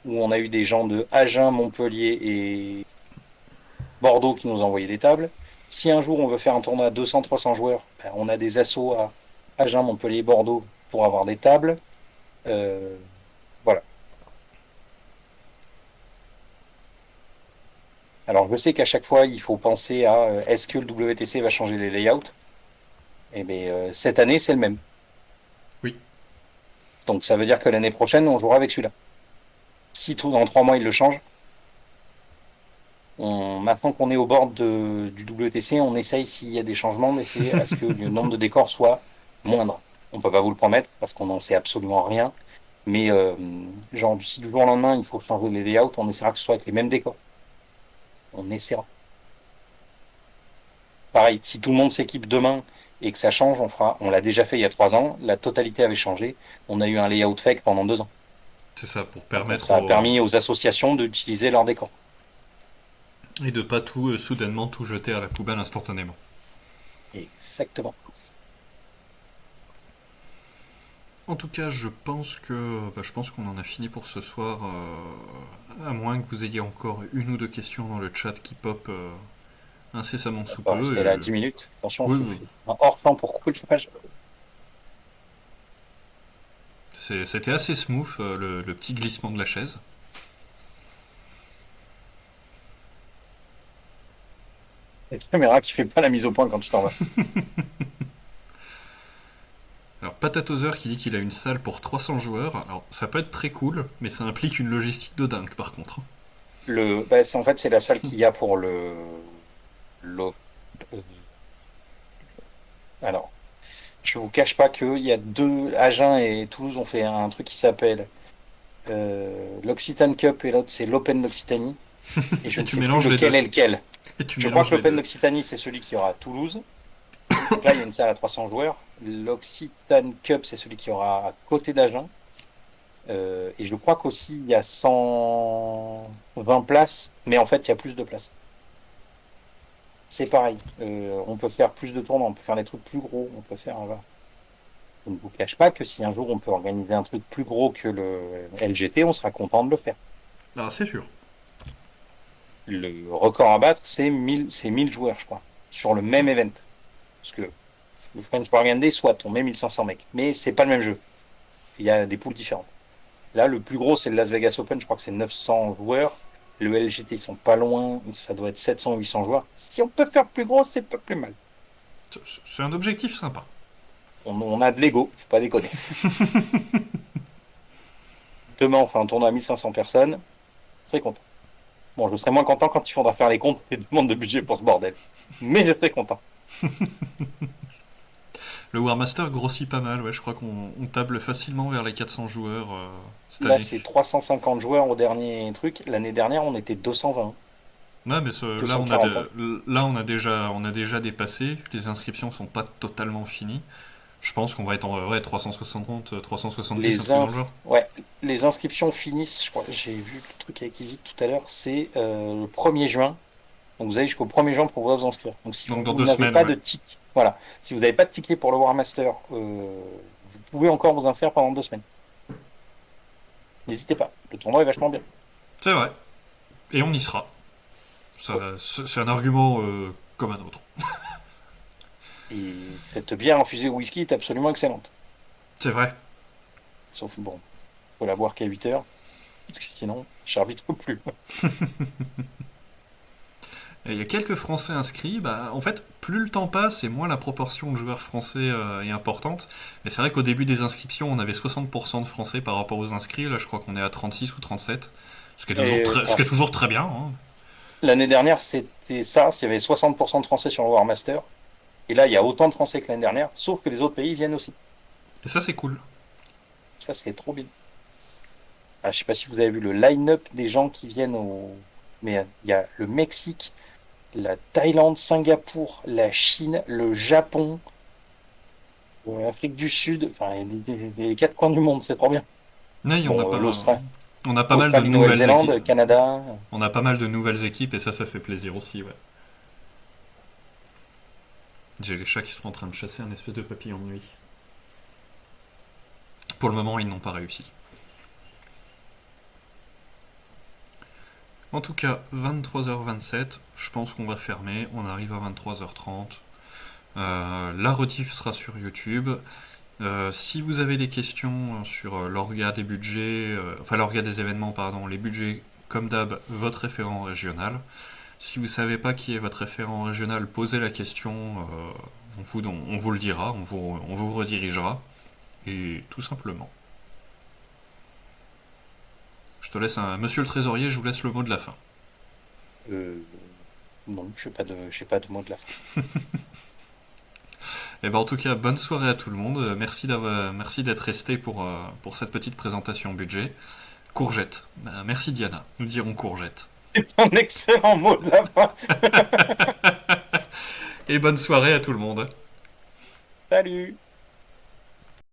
où on a eu des gens de Agen, Montpellier et Bordeaux qui nous ont envoyé des tables. Si un jour on veut faire un tournoi à 200-300 joueurs, ben, on a des assos à Agen, Montpellier, Bordeaux pour avoir des tables. Euh, voilà. Alors je sais qu'à chaque fois, il faut penser à est-ce que le WTC va changer les layouts? Eh bien, cette année, c'est le même. Oui, Donc ça veut dire que l'année prochaine, on jouera avec celui-là. Si dans 3 mois, il le change, maintenant qu'on est au bord du WTC, on essaye, s'il y a des changements, d'essayer à ce que le nombre de décors soit moindre. On ne peut pas vous le promettre parce qu'on n'en sait absolument rien. Mais genre, si du jour au lendemain, il faut changer les layouts, on essaiera que ce soit avec les mêmes décors. On essaiera. Pareil, si tout le monde s'équipe demain et que ça change, on l'a déjà fait il y a 3 ans, la totalité avait changé. On a eu un layout fake pendant 2 ans. c'est ça, pour Donc permettre ça a permis aux associations d'utiliser leurs décors. et de pas tout soudainement tout jeter à la poubelle instantanément. Exactement. En tout cas, je pense qu'on en a fini pour ce soir, à moins que vous ayez encore une ou deux questions dans le chat qui pop incessamment On sous va peu. rester là 10 minutes. Attention, on Oui, se oui. fait un hors temps pour couper le chauffage. C'était assez smooth, le petit glissement de la chaise. La caméra qui fait pas la mise au point quand tu t'en vas. Alors, Patatozer qui dit qu'il a une salle pour 300 joueurs. Alors, ça peut être très cool, mais ça implique une logistique de dingue par contre. En fait, c'est la salle qu'il y a pour le- euh, alors, je vous cache pas qu'il y a deux, Agen et Toulouse ont fait un truc qui s'appelle l'Occitane Cup et l'autre c'est l'Open d'Occitanie. Et je Et ne tu sais plus mélanges les lequel deux. est lequel. Et tu Je crois mélanges que les l'Open deux. d'Occitanie, c'est celui qui aura à Toulouse. Donc là, il y a une salle à 300 joueurs. L'Occitane Cup, c'est celui qui aura à côté d'Agen. Et je crois qu'aussi, il y a 120 places, mais en fait, il y a plus de places. C'est pareil. On peut faire plus de tournois, on peut faire des trucs plus gros, on peut faire. Voilà. Je ne vous cache pas que si un jour on peut organiser un truc plus gros que le LGT, on sera content de le faire. Ah, c'est sûr. Le record à battre, c'est 1000 joueurs, je crois, sur le même event. Parce que le French Bargain Day, soit on met 1500 mecs, mais c'est pas le même jeu. Il y a des poules différentes. Là, le plus gros, c'est le Las Vegas Open, je crois que c'est 900 joueurs. Le LGT, ils sont pas loin, ça doit être 700 ou 800 joueurs. Si on peut faire plus gros, c'est pas plus mal. C'est un objectif sympa. On a de l'ego, faut pas déconner. Demain, on fait un tournoi à 1500 personnes, je serai content. Bon, je serai moins content quand il faudra faire les comptes et demandes de budget pour ce bordel. Mais je serai content. Le War Master grossit pas mal, ouais, je crois qu'on table facilement vers les 400 joueurs cette Là, année. c'est 350 joueurs au dernier truc. L'année dernière, on était 220, Ouais, mais là, 240. Hein. on a déjà dépassé. Les inscriptions sont pas totalement finies. Je pense qu'on va être en ouais, 360, 370, un truc dans le genre. Ouais, les inscriptions finissent, je crois, j'ai vu le truc avec Izzy tout à l'heure, c'est le 1er juin. Donc vous avez jusqu'au 1er juin pour pouvoir vous inscrire. Donc si Donc dans vous deux n'avez semaines, pas ouais. de ticket, voilà, si vous n'avez pas de ticket pour le War Master, vous pouvez encore vous inscrire pendant 2 semaines. N'hésitez pas, le tournoi est vachement bien. C'est vrai. Et on y sera. Ouais. C'est un argument comme un autre. Et cette bière infusée au whisky est absolument excellente. C'est vrai. Sauf bon, faut la boire qu'à 8 heures, parce que sinon, j'arbitre plus. Et il y a quelques Français inscrits. Bah, en fait, plus le temps passe et moins la proportion de joueurs français est importante. Mais c'est vrai qu'au début des inscriptions, on avait 60% de Français par rapport aux inscrits. Là, je crois qu'on est à 36 ou 37. Ce qui est toujours très bien. Hein. L'année dernière, c'était ça, il y avait 60% de Français sur le War Master. Et là, il y a autant de Français que l'année dernière, sauf que les autres pays viennent aussi. Et ça, c'est cool. Ça, c'est trop bien. Ah, je sais pas si vous avez vu le line-up des gens qui viennent au. Mais il y a le Mexique, la Thaïlande, Singapour, la Chine, le Japon, l'Afrique du Sud, enfin, les 4 coins du monde, c'est trop bien. Mais Bon, on a pas mal de Australie, nouvelles équipes. Nouvelle-Zélande, Canada. On a pas mal de nouvelles équipes et ça fait plaisir aussi, ouais. J'ai les chats qui sont en train de chasser un espèce de papillon de nuit. Pour le moment, ils n'ont pas réussi. En tout cas, 23h27, je pense qu'on va fermer. On arrive à 23h30. La rediff sera sur YouTube. Si vous avez des questions sur l'orga des budgets, enfin l'orga des événements, pardon, les budgets, comme d'hab, votre référent régional. Si vous ne savez pas qui est votre référent régional, posez la question, on vous le dira, on vous redirigera, et tout simplement. Je te laisse Monsieur le trésorier, je vous laisse le mot de la fin. Euh, non, je sais pas de mot de la fin. Et ben en tout cas, bonne soirée à tout le monde. Merci d'être resté pour cette petite présentation budget. Courgette. Merci Diana. Nous dirons courgette. C'est un excellent mot de la fin. Et bonne soirée à tout le monde. Salut!